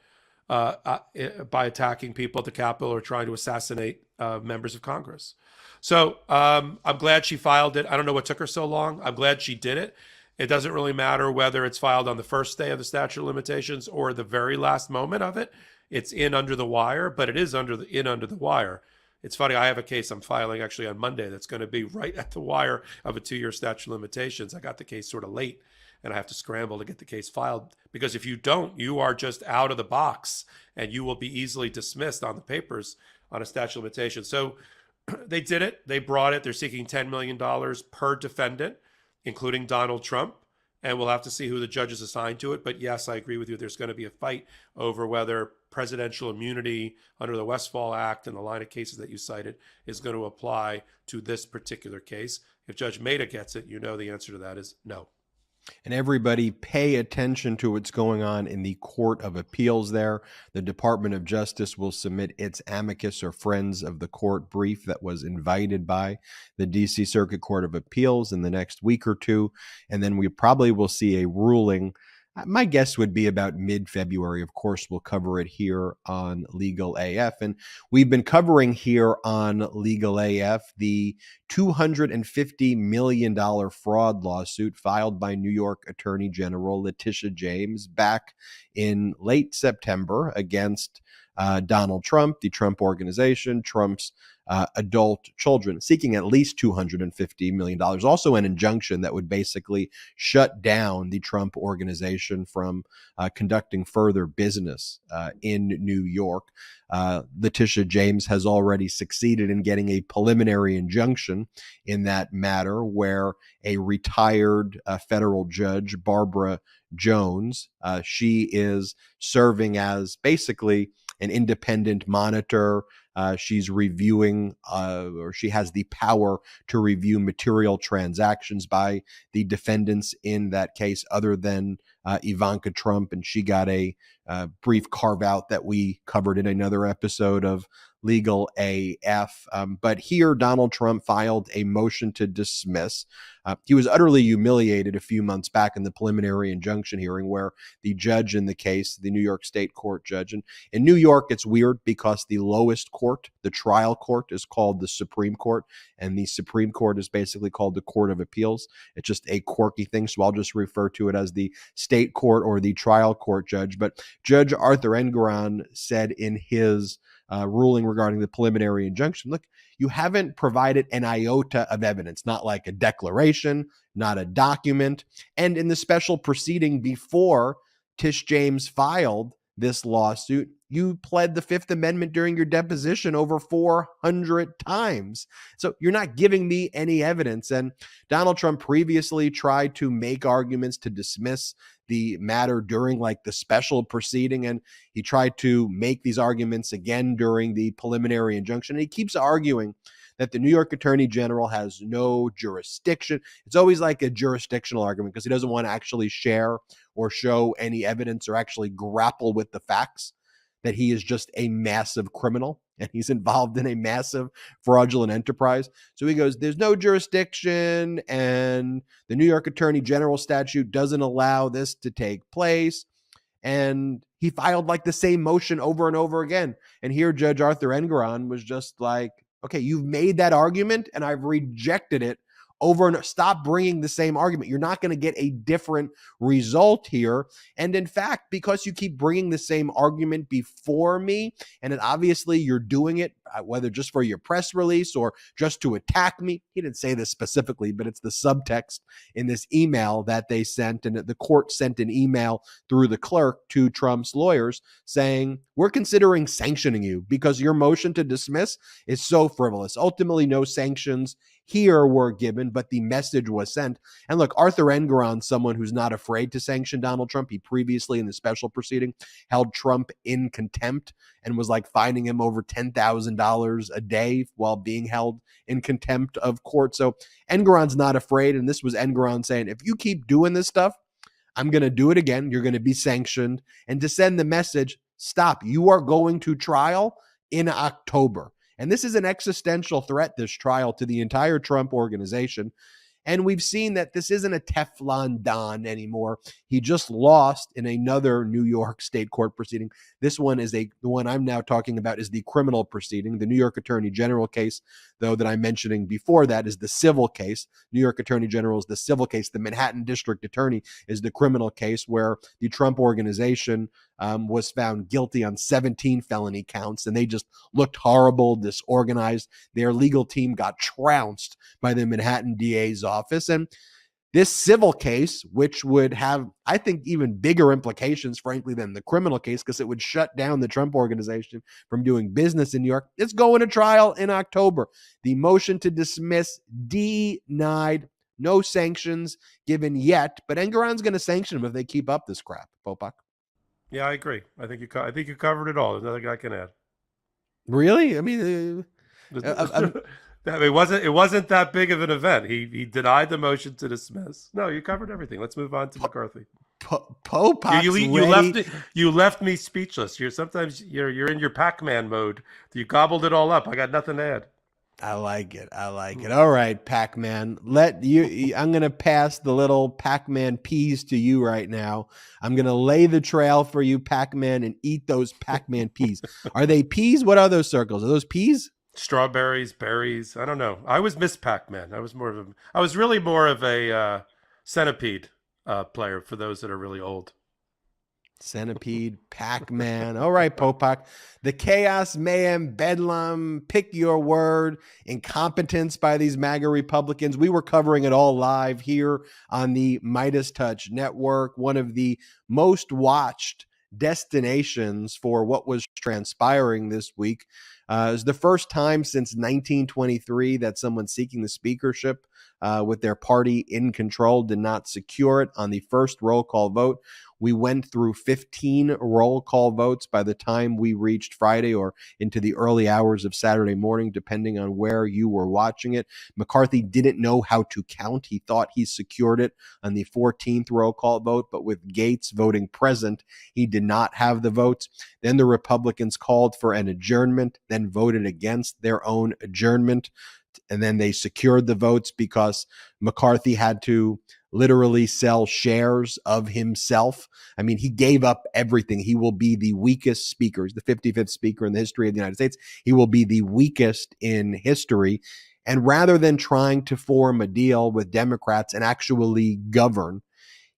by attacking people at the Capitol or trying to assassinate members of Congress. So I'm glad she filed it. I don't know what took her so long. I'm glad she did it. It doesn't really matter whether it's filed on the first day of the statute of limitations or the very last moment of it. It's in under the wire, but it is under the wire. It's funny, I have a case I'm filing actually on Monday that's going to be right at the wire of a 2-year statute of limitations. I got the case sort of late, and I have to scramble to get the case filed, because if you don't, you are just out of the box, and you will be easily dismissed on the papers on a statute of limitations. So they did it. They brought it. They're seeking $10 million per defendant, including Donald Trump, and we'll have to see who the judges assign to it. But yes, I agree with you. There's going to be a fight over whether presidential immunity under the Westfall Act and the line of cases that you cited is going to apply to this particular case. If Judge Maida gets it, the answer to that is no. And everybody pay attention to what's going on in the Court of Appeals there. The Department of Justice will submit its amicus or friends of the court brief that was invited by the D.C. Circuit Court of Appeals in the next week or two. And then we probably will see a ruling. My guess would be about mid-February. Of course, we'll cover it here on LegalAF. And we've been covering here on LegalAF the $250 million fraud lawsuit filed by New York Attorney General Letitia James back in late September against Donald Trump, the Trump Organization, Trump's adult children, seeking at least $250 million. Also an injunction that would basically shut down the Trump Organization from conducting further business in New York. Letitia James has already succeeded in getting a preliminary injunction in that matter, where a retired federal judge, Barbara Jones, she is serving as basically an independent monitor. She's reviewing, or she has the power to review material transactions by the defendants in that case, other than Ivanka Trump. And she got a brief carve out that we covered in another episode of Legal AF. But here, Donald Trump filed a motion to dismiss. He was utterly humiliated a few months back in the preliminary injunction hearing, where the judge in the case, the New York State Court judge, and in New York, it's weird because the lowest court, the trial court, is called the Supreme Court, and the Supreme Court is basically called the Court of Appeals. It's just a quirky thing, so I'll just refer to it as the state court or the trial court judge. But Judge Arthur Engoron said in his ruling regarding the preliminary injunction, look, you haven't provided an iota of evidence, not like a declaration, not a document. And in the special proceeding before Tish James filed this lawsuit, you pled the Fifth Amendment during your deposition over 400 times. So you're not giving me any evidence. And Donald Trump previously tried to make arguments to dismiss the matter during like the special proceeding, and he tried to make these arguments again during the preliminary injunction. And he keeps arguing that the New York Attorney General has no jurisdiction. It's always like a jurisdictional argument because he doesn't want to actually share or show any evidence or actually grapple with the facts that he is just a massive criminal and he's involved in a massive fraudulent enterprise. So he goes, there's no jurisdiction, and the New York Attorney General statute doesn't allow this to take place. And he filed like the same motion over and over again. And here Judge Arthur Engoron was just like, okay, you've made that argument and I've rejected it over and stop bringing the same argument. You're not going to get a different result here. And in fact, because you keep bringing the same argument before me, and it, obviously you're doing it, whether just for your press release or just to attack me. He didn't say this specifically, but it's the subtext in this email that they sent. And the court sent an email through the clerk to Trump's lawyers saying, we're considering sanctioning you because your motion to dismiss is so frivolous. Ultimately, no sanctions here were given, but the message was sent. And look, Arthur Engoron, someone who's not afraid to sanction Donald Trump. He previously in the special proceeding held Trump in contempt and was like fining him over $10,000 a day while being held in contempt of court. So Engoron's not afraid. And this was Engoron saying, if you keep doing this stuff, I'm going to do it again. You're going to be sanctioned. And to send the message, stop. You are going to trial in October. And this is an existential threat, this trial, to the entire Trump organization. And we've seen that this isn't a Teflon Don anymore. He just lost in another New York State court proceeding. This one is the one I'm now talking about is the criminal proceeding. The New York Attorney General case, though, that I'm mentioning before that is the civil case. New York Attorney General is the civil case. The Manhattan District Attorney is the criminal case, where the Trump organization was found guilty on 17 felony counts, and they just looked horrible, disorganized. Their legal team got trounced by the Manhattan DA's office. And this civil case, which would have, I think, even bigger implications, frankly, than the criminal case, because it would shut down the Trump organization from doing business in New York, it's going to trial in October. The motion to dismiss denied. No sanctions given yet, but Engoron's going to sanction them if they keep up this crap. Popok. Yeah, I agree. I think you covered it all. There's nothing I can add. Really? I mean, it wasn't that big of an event. He denied the motion to dismiss. No, you covered everything. Let's move on to McCarthy. Popok's you left me speechless. You're in your Pac-Man mode. You gobbled it all up. I got nothing to add. I like it. All right, Pac-Man. I'm going to pass the little Pac-Man peas to you right now. I'm going to lay the trail for you, Pac-Man, and eat those Pac-Man peas. Are they peas? What are those circles? Are those peas? Strawberries, berries. I don't know. I was Miss Pac-Man. I was really more of a centipede player for those that are really old. Centipede, Pac-Man. All right, Popok. The chaos, mayhem, bedlam, pick your word, incompetence by these MAGA Republicans. We were covering it all live here on the Midas Touch Network, one of the most watched destinations for what was transpiring this week. It was the first time since 1923 that someone seeking the speakership with their party in control did not secure it on the first roll call vote. We went through 15 roll call votes by the time we reached Friday or into the early hours of Saturday morning, depending on where you were watching it. McCarthy didn't know how to count. He thought he secured it on the 14th roll call vote, but with Gaetz voting present, he did not have the votes. Then the Republicans called for an adjournment, then voted against their own adjournment. And then they secured the votes because McCarthy had to literally sell shares of himself. I mean, he gave up everything. He will be the weakest speaker. He's the 55th speaker in the history of the United States. He will be the weakest in history. And rather than trying to form a deal with Democrats and actually govern,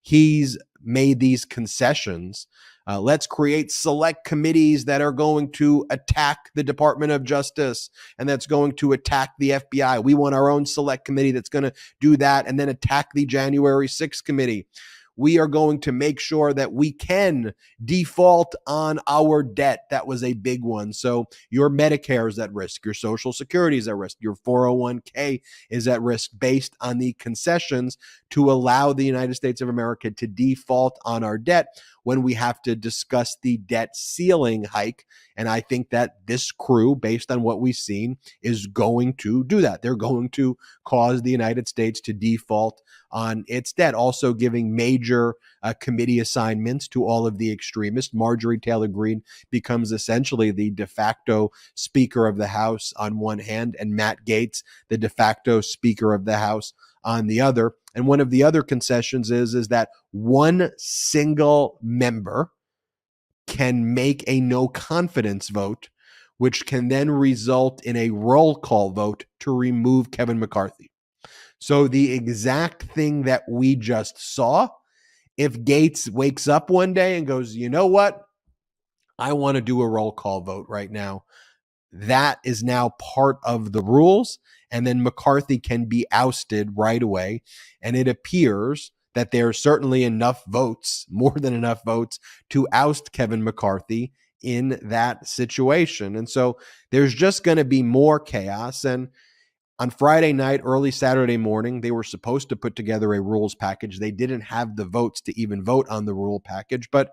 he's made these concessions. Let's create select committees that are going to attack the Department of Justice and that's going to attack the FBI. We want our own select committee that's going to do that and then attack the January 6th committee. We are going to make sure that we can default on our debt. That was a big one. So your Medicare is at risk. Your Social Security is at risk. Your 401k is at risk based on the concessions to allow the United States of America to default on our debt when we have to discuss the debt ceiling hike. And I think that this crew, based on what we've seen, is going to do that. They're going to cause the United States to default on its debt, also giving major committee assignments to all of the extremists. Marjorie Taylor Greene becomes essentially the de facto Speaker of the House on one hand, and Matt Gaetz, the de facto Speaker of the House on the other. And one of the other concessions is that one single member can make a no confidence vote, which can then result in a roll call vote to remove Kevin McCarthy. So the exact thing that we just saw, if Gaetz wakes up one day and goes, you know what? I want to do a roll call vote right now. That is now part of the rules. And then McCarthy can be ousted right away. And it appears that there's certainly enough votes, more than enough votes, to oust Kevin McCarthy in that situation. And so there's just going to be more chaos. And on Friday night, early Saturday morning, they were supposed to put together a rules package. They didn't have the votes to even vote on the rule package. But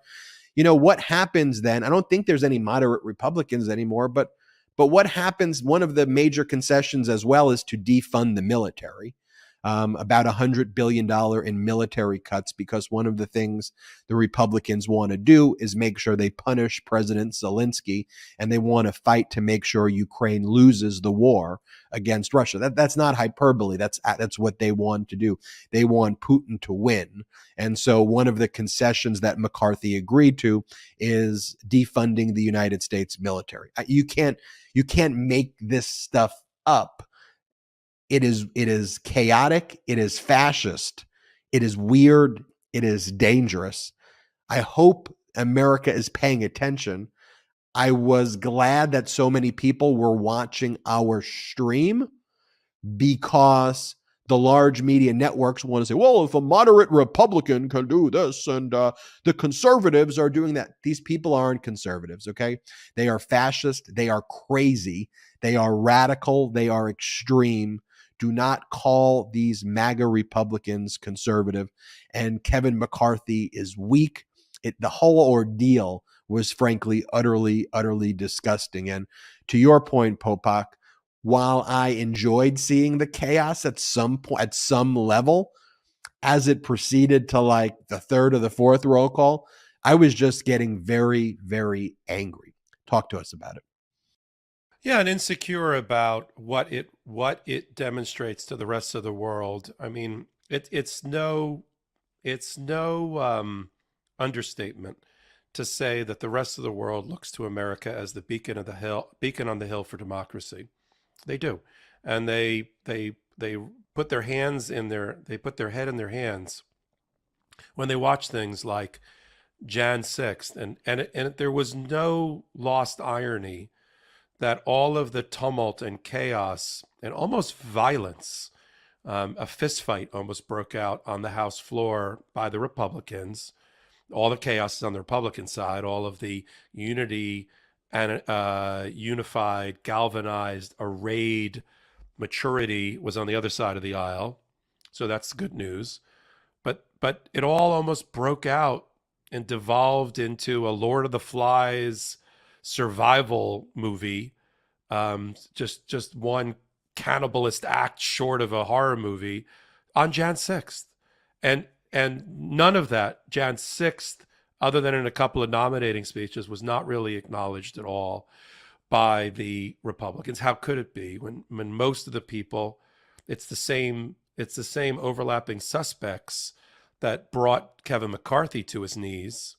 you know what happens then? I don't think there's any moderate Republicans anymore, but what happens, one of the major concessions as well is to defund the military. About $100 billion in military cuts, because one of the things the Republicans want to do is make sure they punish President Zelensky, and they want to fight to make sure Ukraine loses the war against Russia. That's not hyperbole. That's what they want to do. They want Putin to win. And so one of the concessions that McCarthy agreed to is defunding the United States military. You can't make this stuff up. It is chaotic. It is fascist. It is weird. It is dangerous. I hope America is paying attention. I was glad that so many people were watching our stream because the large media networks want to say, well, if a moderate Republican can do this and the conservatives are doing that. These people aren't conservatives, okay? They are fascist. They are crazy. They are radical. They are extreme. Do not call these MAGA Republicans conservative. And Kevin McCarthy is weak. The whole ordeal was frankly utterly, utterly disgusting. And to your point, Popok, while I enjoyed seeing the chaos at some point, at some level, as it proceeded to like the third or the fourth roll call, I was just getting very, very angry. Talk to us about it. Yeah, and insecure about what it demonstrates to the rest of the world. I mean, it's no understatement to say that the rest of the world looks to America as the beacon on the hill for democracy. They do, and they put their head in their hands when they watch things like Jan 6th, and there was no lost irony that all of the tumult and chaos and almost violence, a fist fight almost broke out on the House floor by the Republicans, all the chaos is on the Republican side. All of the unity and unified, galvanized, arrayed maturity was on the other side of the aisle. So that's good news. But it all almost broke out and devolved into a Lord of the Flies survival movie. Just one cannibalist act short of a horror movie on Jan 6th. And none of that, Jan 6th, other than in a couple of nominating speeches, was not really acknowledged at all by the Republicans. How could it be when most of the people, it's the same overlapping suspects that brought Kevin McCarthy to his knees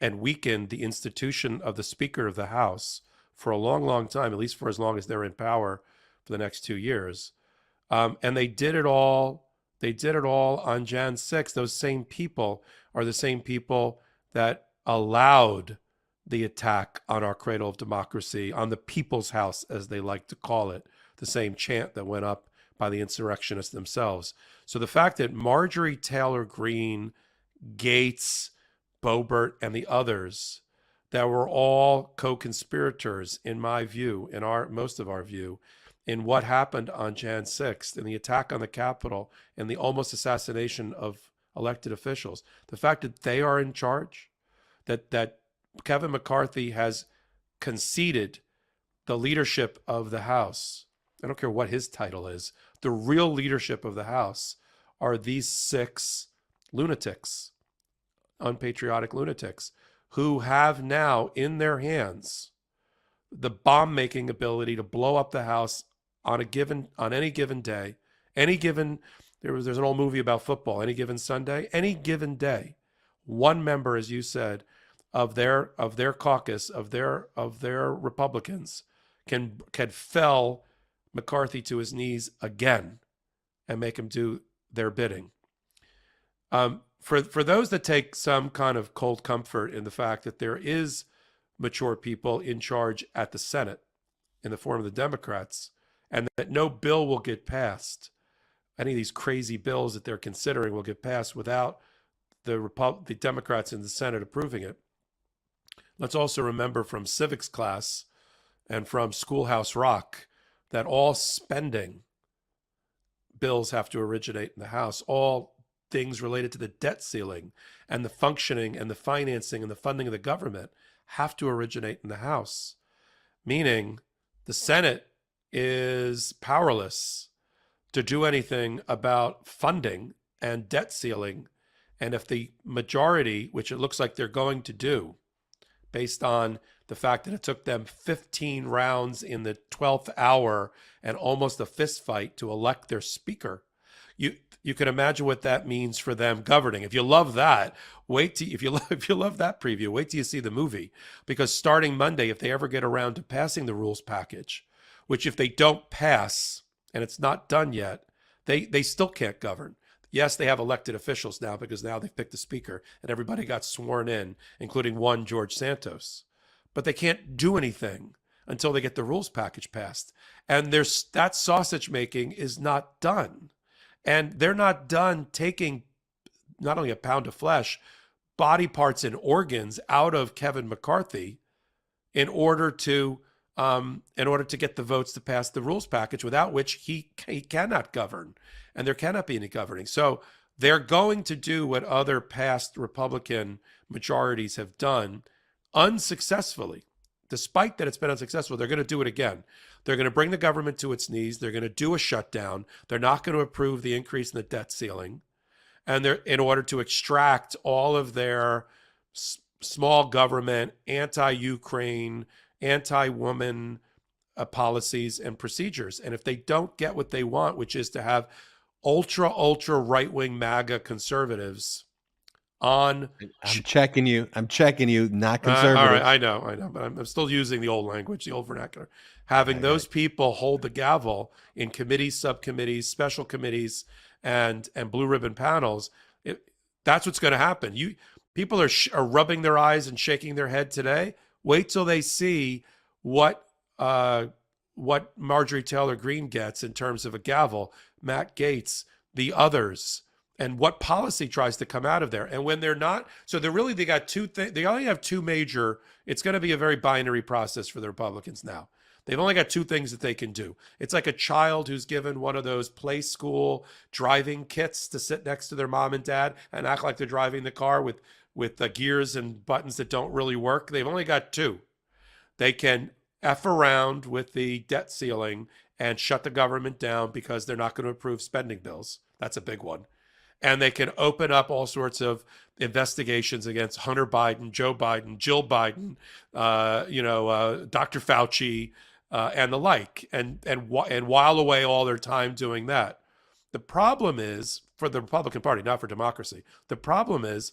and weakened the institution of the Speaker of the House for a long, long time, at least for as long as they're in power for the next 2 years. And they did it all. They did it all on Jan 6th. Those same people are the same people that allowed the attack on our cradle of democracy, on the People's House, as they like to call it, the same chant that went up by the insurrectionists themselves. So the fact that Marjorie Taylor Greene, Gates, Boebert, and the others that were all co-conspirators, in my view, in most of our view, in what happened on Jan 6th, in the attack on the Capitol, and the almost assassination of elected officials, the fact that they are in charge, that Kevin McCarthy has conceded the leadership of the House. I don't care what his title is. The real leadership of the House are these 6 lunatics, unpatriotic lunatics, who have now in their hands the bomb-making ability to blow up the House on any given day, there's an old movie about football, any given Sunday, any given day, one member, as you said, of their caucus, of their Republicans can fell McCarthy to his knees again and make him do their bidding. For those that take some kind of cold comfort in the fact that there is mature people in charge at the Senate in the form of the Democrats, and that no bill will get passed, any of these crazy bills that they're considering will get passed without the Democrats in the Senate approving it. Let's also remember from civics class and from Schoolhouse Rock that all spending bills have to originate in the House. All things related to the debt ceiling and the functioning and the financing and the funding of the government have to originate in the House, meaning the Senate is powerless to do anything about funding and debt ceiling. And if the majority, which it looks like they're going to do, based on the fact that it took them 15 rounds in the 12th hour and almost a fist fight to elect their speaker, you can imagine what that means for them governing. If you love that, if you love that preview, wait till you see the movie. Because starting Monday, if they ever get around to passing the rules package, which if they don't pass, and it's not done yet, they still can't govern. Yes, they have elected officials now because now they've picked the speaker and everybody got sworn in, including one George Santos. But they can't do anything until they get the rules package passed. And that sausage making is not done. And they're not done taking not only a pound of flesh, body parts and organs out of Kevin McCarthy in order to get the votes to pass the rules package, without which he cannot govern, and there cannot be any governing. So they're going to do what other past Republican majorities have done unsuccessfully. Despite that it's been unsuccessful, they're going to do it again. They're going to bring the government to its knees. They're going to do a shutdown. They're not going to approve the increase in the debt ceiling. And they're in order to extract all of their small government, anti-Ukraine, anti-woman policies and procedures. And if they don't get what they want, which is to have ultra right-wing MAGA conservatives on... I'm checking you, not conservative. All right, I know, but I'm still using the old language, the old vernacular. Having those people hold the gavel in committees, subcommittees, special committees, and blue ribbon panels, that's what's going to happen. People are rubbing their eyes and shaking their head today. Wait till they see what Marjorie Taylor Greene gets in terms of a gavel, Matt Gaetz, the others, and what policy tries to come out of there. And when they're not, so they got two things. They only have two major. It's going to be a very binary process for the Republicans now. They've only got two things that they can do. It's like a child who's given one of those play school driving kits to sit next to their mom and dad and act like they're driving the car with the gears and buttons that don't really work. They've only got two. They can F around with the debt ceiling and shut the government down because they're not going to approve spending bills. That's a big one. And they can open up all sorts of investigations against Hunter Biden, Joe Biden, Jill Biden, Dr. Fauci, and the like, and while away all their time doing that. The problem is, for the Republican Party, not for democracy, the problem is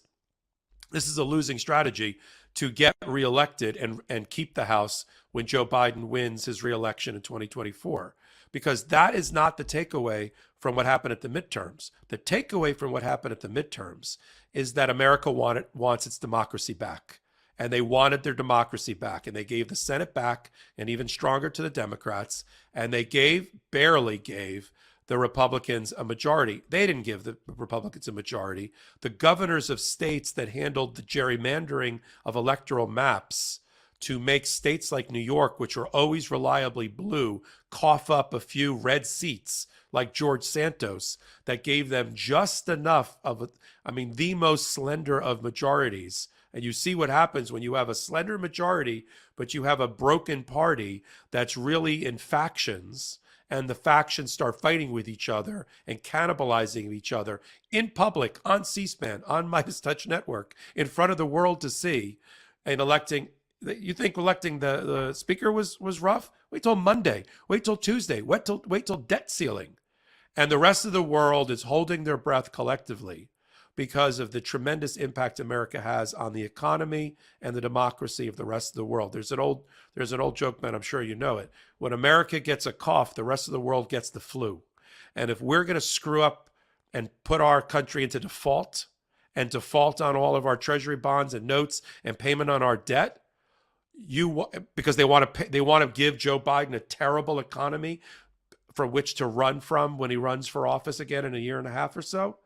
this is a losing strategy to get reelected and keep the House when Joe Biden wins his reelection in 2024, because that is not the takeaway from what happened at the midterms. The takeaway from what happened at the midterms is that America wants its democracy back. And they wanted their democracy back. And they gave the Senate back, and even stronger to the Democrats. And they barely gave the Republicans a majority. They didn't give the Republicans a majority. The governors of states that handled the gerrymandering of electoral maps to make states like New York, which are always reliably blue, cough up a few red seats, like George Santos, that gave them just enough of, the most slender of majorities. And you see what happens when you have a slender majority, but you have a broken party that's really in factions, and the factions start fighting with each other and cannibalizing each other in public, on C-SPAN, on Meiselas Network, in front of the world to see, and electing. You think electing the speaker was rough? Wait till Monday. Wait till Tuesday. Wait till debt ceiling. And the rest of the world is holding their breath collectively because of the tremendous impact America has on the economy and the democracy of the rest of the world. There's an old joke, man, I'm sure you know it. When America gets a cough, the rest of the world gets the flu. And if we're going to screw up and put our country into default, and default on all of our treasury bonds and notes and payment on our debt, because they want to give Joe Biden a terrible economy from which to run from when he runs for office again in a year and a half or so.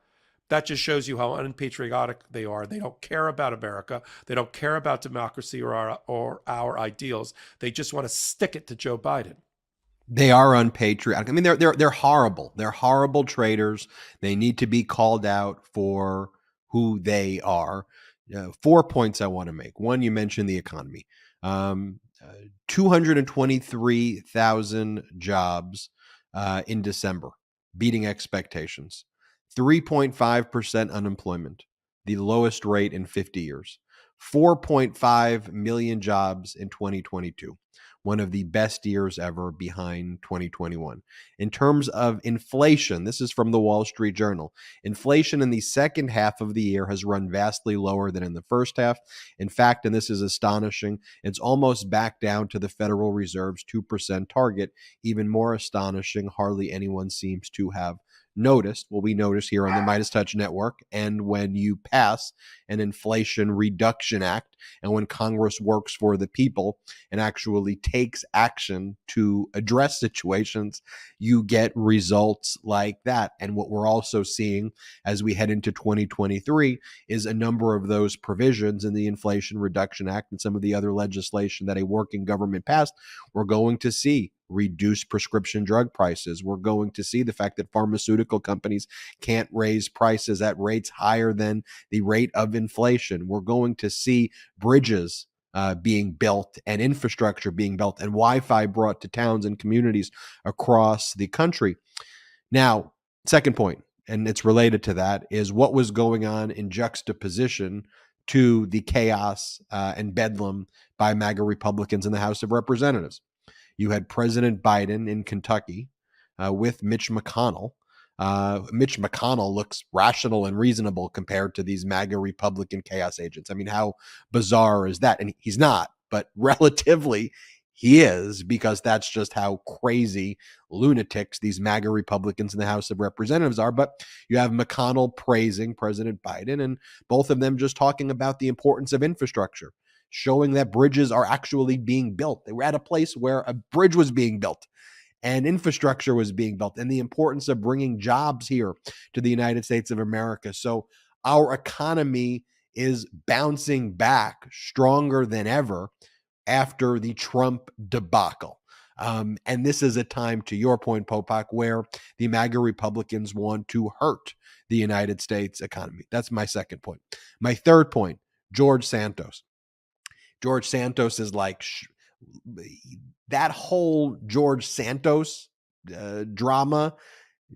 That just shows you how unpatriotic they are. They don't care about America. They don't care about democracy or our ideals. They just want to stick it to Joe Biden. They are unpatriotic. I mean, they're horrible. They're horrible traitors. They need to be called out for who they are. 4 points I want to make. One, you mentioned the economy. 223,000 jobs in December, beating expectations. 3.5% unemployment, the lowest rate in 50 years. 4.5 million jobs in 2022, one of the best years ever behind 2021. In terms of inflation, this is from the Wall Street Journal. Inflation in the second half of the year has run vastly lower than in the first half. In fact, and this is astonishing, it's almost back down to the Federal Reserve's 2% target. Even more astonishing, hardly anyone seems to have noticed. Well, we noticed here on the Meiselas Network. And when you pass an Inflation Reduction Act, and when Congress works for the people and actually takes action to address situations, you get results like that. And what we're also seeing as we head into 2023 is a number of those provisions in the Inflation Reduction Act and some of the other legislation that a working government passed. We're going to see reduce prescription drug prices. We're going to see the fact that pharmaceutical companies can't raise prices at rates higher than the rate of inflation. We're going to see bridges being built and infrastructure being built and Wi-Fi brought to towns and communities across the country. Now, second point, and it's related to that, is what was going on in juxtaposition to the chaos and bedlam by MAGA Republicans in the House of Representatives. You had President Biden in Kentucky with Mitch McConnell. Mitch McConnell looks rational and reasonable compared to these MAGA Republican chaos agents. I mean, how bizarre is that? And he's not, but relatively he is, because that's just how crazy lunatics these MAGA Republicans in the House of Representatives are. But you have McConnell praising President Biden, and both of them just talking about the importance of infrastructure, showing that bridges are actually being built. They were at a place where a bridge was being built. and infrastructure was being built, and the importance of bringing jobs here to the United States of America. So our economy is bouncing back stronger than ever after the Trump debacle. And this is a time, to your point, Popok, where the MAGA Republicans want to hurt the United States economy. That's my second point. My third point, George Santos. George Santos is like that whole George Santos drama,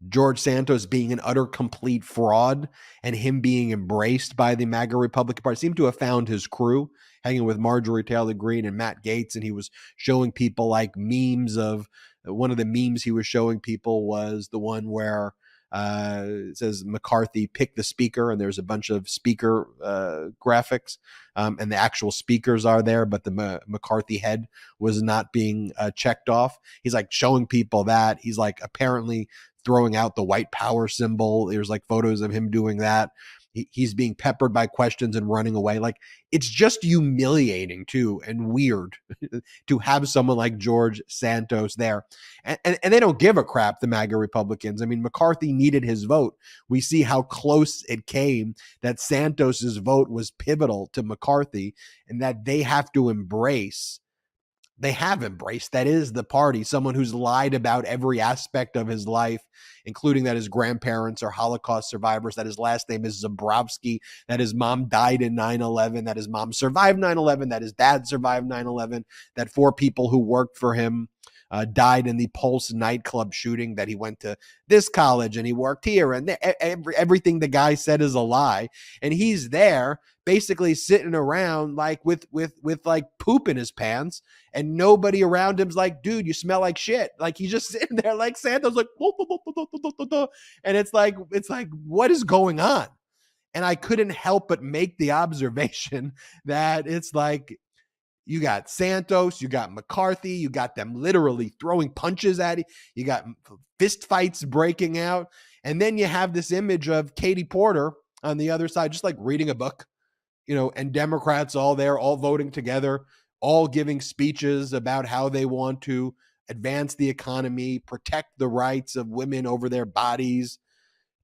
George Santos being an utter complete fraud and him being embraced by the MAGA Republican Party, seemed to have found his crew, hanging with Marjorie Taylor Greene and Matt Gaetz. And he was showing people like memes of, one of the memes he was showing people was the one where it says McCarthy pick the speaker, and there's a bunch of speaker graphics, and the actual speakers are there, but the McCarthy head was not being checked off. He's like showing people that. He's like apparently throwing out the white power symbol. There's like photos of him doing that. He's being peppered by questions and running away. Like, it's just humiliating too, and weird to have someone like George Santos there. And they don't give a crap, the MAGA Republicans. I mean, McCarthy needed his vote. We see how close it came, that Santos's vote was pivotal to McCarthy, and that they have to embrace. They have embraced, that is the party, someone who's lied about every aspect of his life, including that his grandparents are Holocaust survivors, that his last name is Zabrowski, that his mom died in 9/11, that his mom survived 9/11, that his dad survived 9/11, that 4 people who worked for him died in the Pulse nightclub shooting, that he went to this college and he worked here, and everything the guy said is a lie. And he's there basically sitting around like with like poop in his pants, and nobody around him's like, dude, you smell like shit. Like, he's just sitting there like Santos, like, and it's like, what is going on? And I couldn't help but make the observation that it's like, you got Santos, you got McCarthy, you got them literally throwing punches at it. You got fist fights breaking out. And then you have this image of Katie Porter on the other side, just like reading a book, and Democrats all there, all voting together, all giving speeches about how they want to advance the economy, protect the rights of women over their bodies,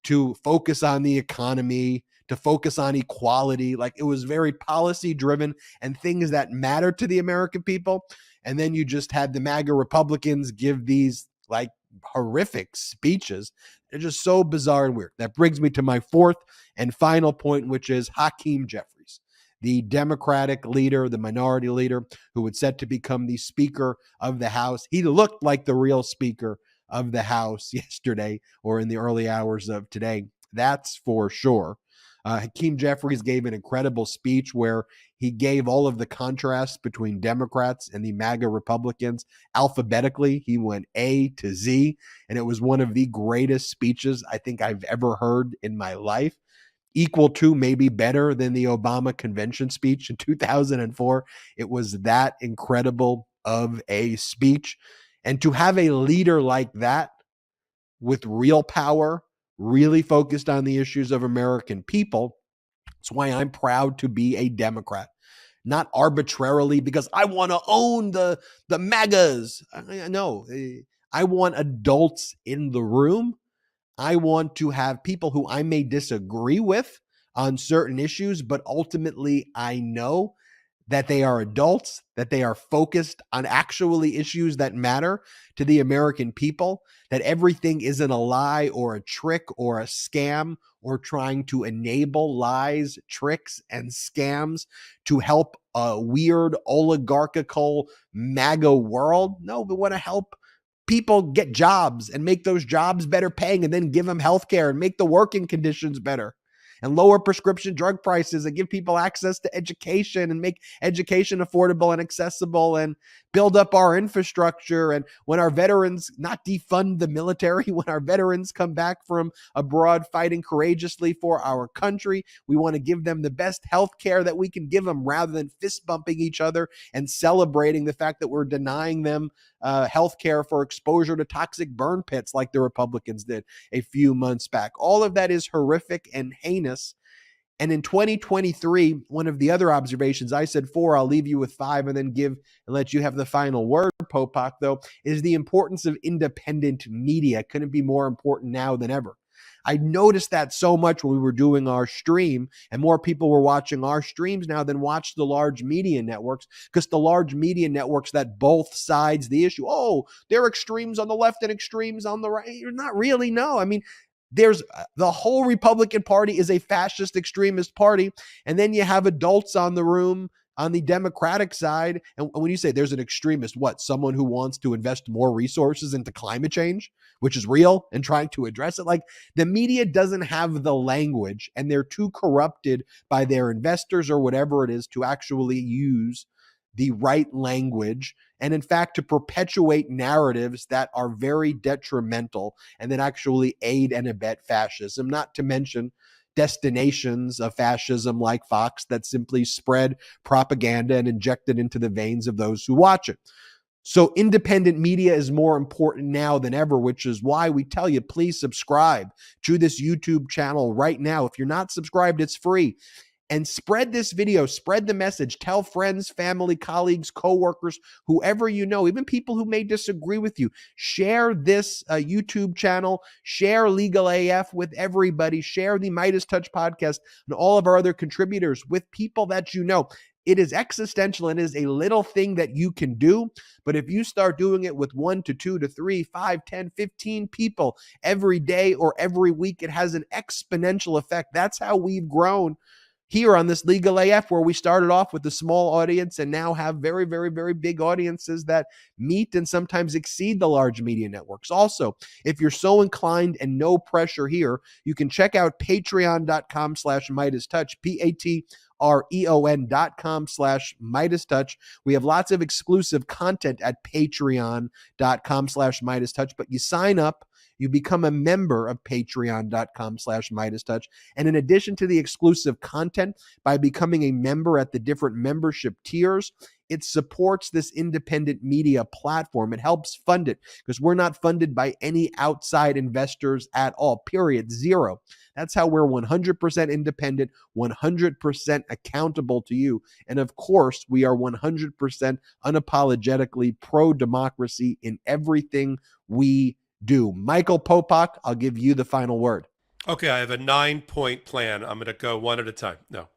to focus on the economy, to focus on equality. Like, it was very policy driven and things that matter to the American people. And then you just had the MAGA Republicans give these like horrific speeches. They're just so bizarre and weird. That brings me to my fourth and final point, which is Hakeem Jeffries, the Democratic leader, the minority leader, who was set to become the Speaker of the House. He looked like the real Speaker of the House yesterday, or in the early hours of today. That's for sure. Hakeem Jeffries gave an incredible speech where he gave all of the contrasts between Democrats and the MAGA Republicans alphabetically. He went A to Z, and it was one of the greatest speeches I think I've ever heard in my life. Equal to, maybe better than, the Obama convention speech in 2004. It was that incredible of a speech. And to have a leader like that with real power, really focused on the issues of American people, that's why I'm proud to be a Democrat. Not arbitrarily because I want to own the MAGAs. No, I want adults in the room. I want to have people who I may disagree with on certain issues, but ultimately I know that they are adults, that they are focused on actually issues that matter to the American people, that everything isn't a lie or a trick or a scam or trying to enable lies, tricks, and scams to help a weird oligarchical MAGA world. No, we want to help people get jobs and make those jobs better paying, and then give them health care and make the working conditions better, and lower prescription drug prices, and give people access to education and make education affordable and accessible, and build up our infrastructure. And when our veterans, not defund the military, when our veterans come back from abroad fighting courageously for our country, we want to give them the best health care that we can give them, rather than fist bumping each other and celebrating the fact that we're denying them health care for exposure to toxic burn pits like the Republicans did a few months back. All of that is horrific and heinous. And in 2023, one of the other observations, I said 4, I'll leave you with 5 and then let you have the final word, Popok, though, is the importance of independent media. Couldn't be more important now than ever. I noticed that so much when we were doing our stream, and more people were watching our streams now than watch the large media networks, because the large media networks that both sides the issue. Oh, there are extremes on the left and extremes on the right. You're not really, no. I mean, there's the whole Republican Party is a fascist extremist party. And then you have adults on the room on the Democratic side. And when you say there's an extremist, what? Someone who wants to invest more resources into climate change, which is real, and trying to address it. Like, the media doesn't have the language, and they're too corrupted by their investors or whatever it is to actually use the right language, and in fact to perpetuate narratives that are very detrimental and that actually aid and abet fascism, not to mention destinations of fascism like Fox that simply spread propaganda and inject it into the veins of those who watch it. So independent media is more important now than ever, which is why we tell you, please subscribe to this YouTube channel right now. If you're not subscribed, it's free. And spread this video, spread the message, tell friends, family, colleagues, coworkers, whoever you know, even people who may disagree with you. Share this YouTube channel, share LegalAF with everybody, share the Midas Touch podcast and all of our other contributors with people that you know. It is existential and is a little thing that you can do. But if you start doing it with 1 to 2 to 3, 5, 10, 15 people every day or every week, it has an exponential effect. That's how we've grown here on this LegalAF, where we started off with a small audience and now have very, very, very big audiences that meet and sometimes exceed the large media networks. Also, if you're so inclined and no pressure here, you can check out patreon.com/MidasTouch, patreon.com/MidasTouch. We have lots of exclusive content at patreon.com/MidasTouch, but you sign up, you become a member of patreon.com/MidasTouch. And in addition to the exclusive content, by becoming a member at the different membership tiers, it supports this independent media platform. It helps fund it, because we're not funded by any outside investors at all, period, zero. That's how we're 100% independent, 100% accountable to you. And of course, we are 100% unapologetically pro-democracy in everything we do. Michael Popok, I'll give you the final word. Okay, I have a 9-point plan. I'm going to go one at a time. No,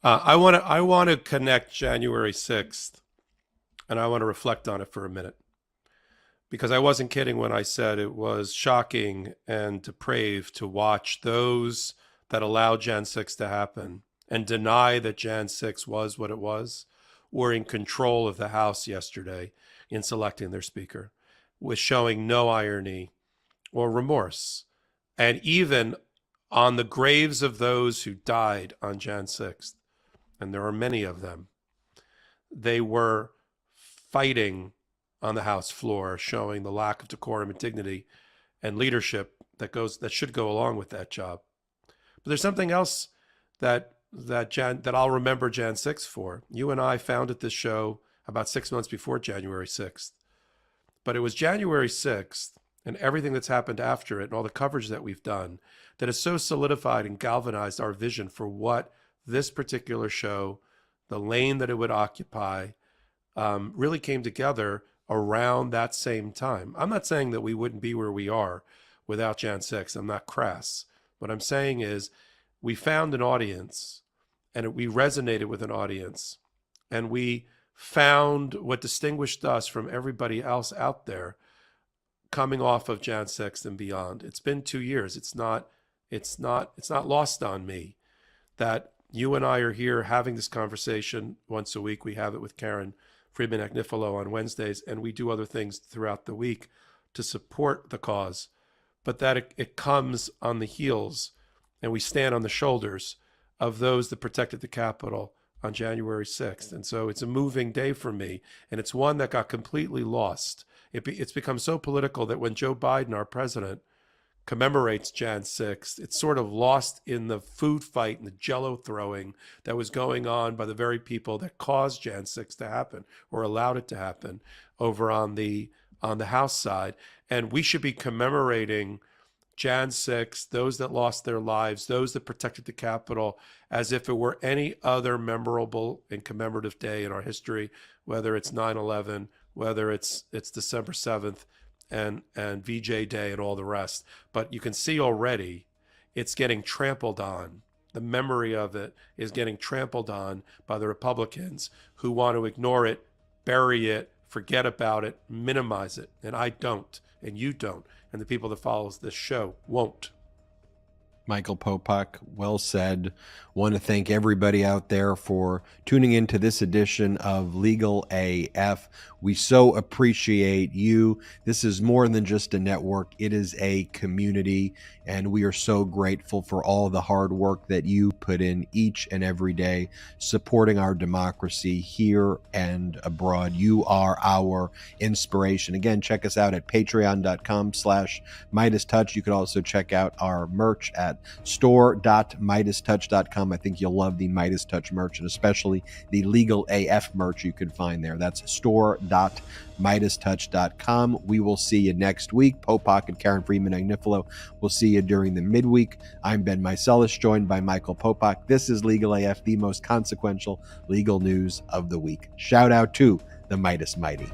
I want to connect January 6th, and I want to reflect on it for a minute, because I wasn't kidding when I said it was shocking and depraved to watch those that allow Jan 6 to happen and deny that Jan 6 was what it was, were in control of the House yesterday in selecting their speaker, with showing no irony or remorse. And even on the graves of those who died on Jan 6th, and there are many of them, they were fighting on the House floor, showing the lack of decorum and dignity and leadership that should go along with that job. But there's something else that I'll remember Jan 6 for. You and I founded this show about 6 months before January 6th. But it was January 6th and everything that's happened after it and all the coverage that we've done that has so solidified and galvanized our vision for what this particular show, the lane that it would occupy, really came together around that same time. I'm not saying that we wouldn't be where we are without Jan 6. I'm not crass. What I'm saying is we found an audience, and we resonated with an audience, and we found what distinguished us from everybody else out there coming off of Jan 6 and beyond. It's been 2 years. It's not lost on me that you and I are here having this conversation once a week. We have it with Karen Friedman-Agnifilo on Wednesdays, and we do other things throughout the week to support the cause, but that it comes on the heels, and we stand on the shoulders of those that protected the Capitol on January 6th. And so it's a moving day for me, and it's one that got completely lost. It's become so political that when Joe Biden, our president, commemorates Jan 6th, it's sort of lost in the food fight and the jello throwing that was going on by the very people that caused Jan 6 to happen or allowed it to happen over on the House side. And we should be commemorating Jan 6, those that lost their lives, those that protected the Capitol, as if it were any other memorable and commemorative day in our history, whether it's 9/11, whether it's December 7th and VJ Day and all the rest. But you can see already it's getting trampled on. The memory of it is getting trampled on by the Republicans who want to ignore it, bury it, forget about it, minimize it. And I don't, and you don't, and the people that follows this show won't. Michael Popok, well said. Want to thank everybody out there for tuning into this edition of Legal AF. We so appreciate you. This is more than just a network. It is a community, and we are so grateful for all the hard work that you put in each and every day, supporting our democracy here and abroad. You are our inspiration. Again, check us out at patreon.com/MeidasTouch. You can also check out our merch at store.MeidasTouch.com. I think you'll love the Meidas Touch merch, and especially the Legal AF merch you can find there. That's store.MeidasTouch.com. We will see you next week. Popok and Karen Freeman-Agnifilo will see you during the midweek. I'm Ben Meiselas, joined by Michael Popok. This is Legal AF, the most consequential legal news of the week. Shout out to the Meidas Mighty.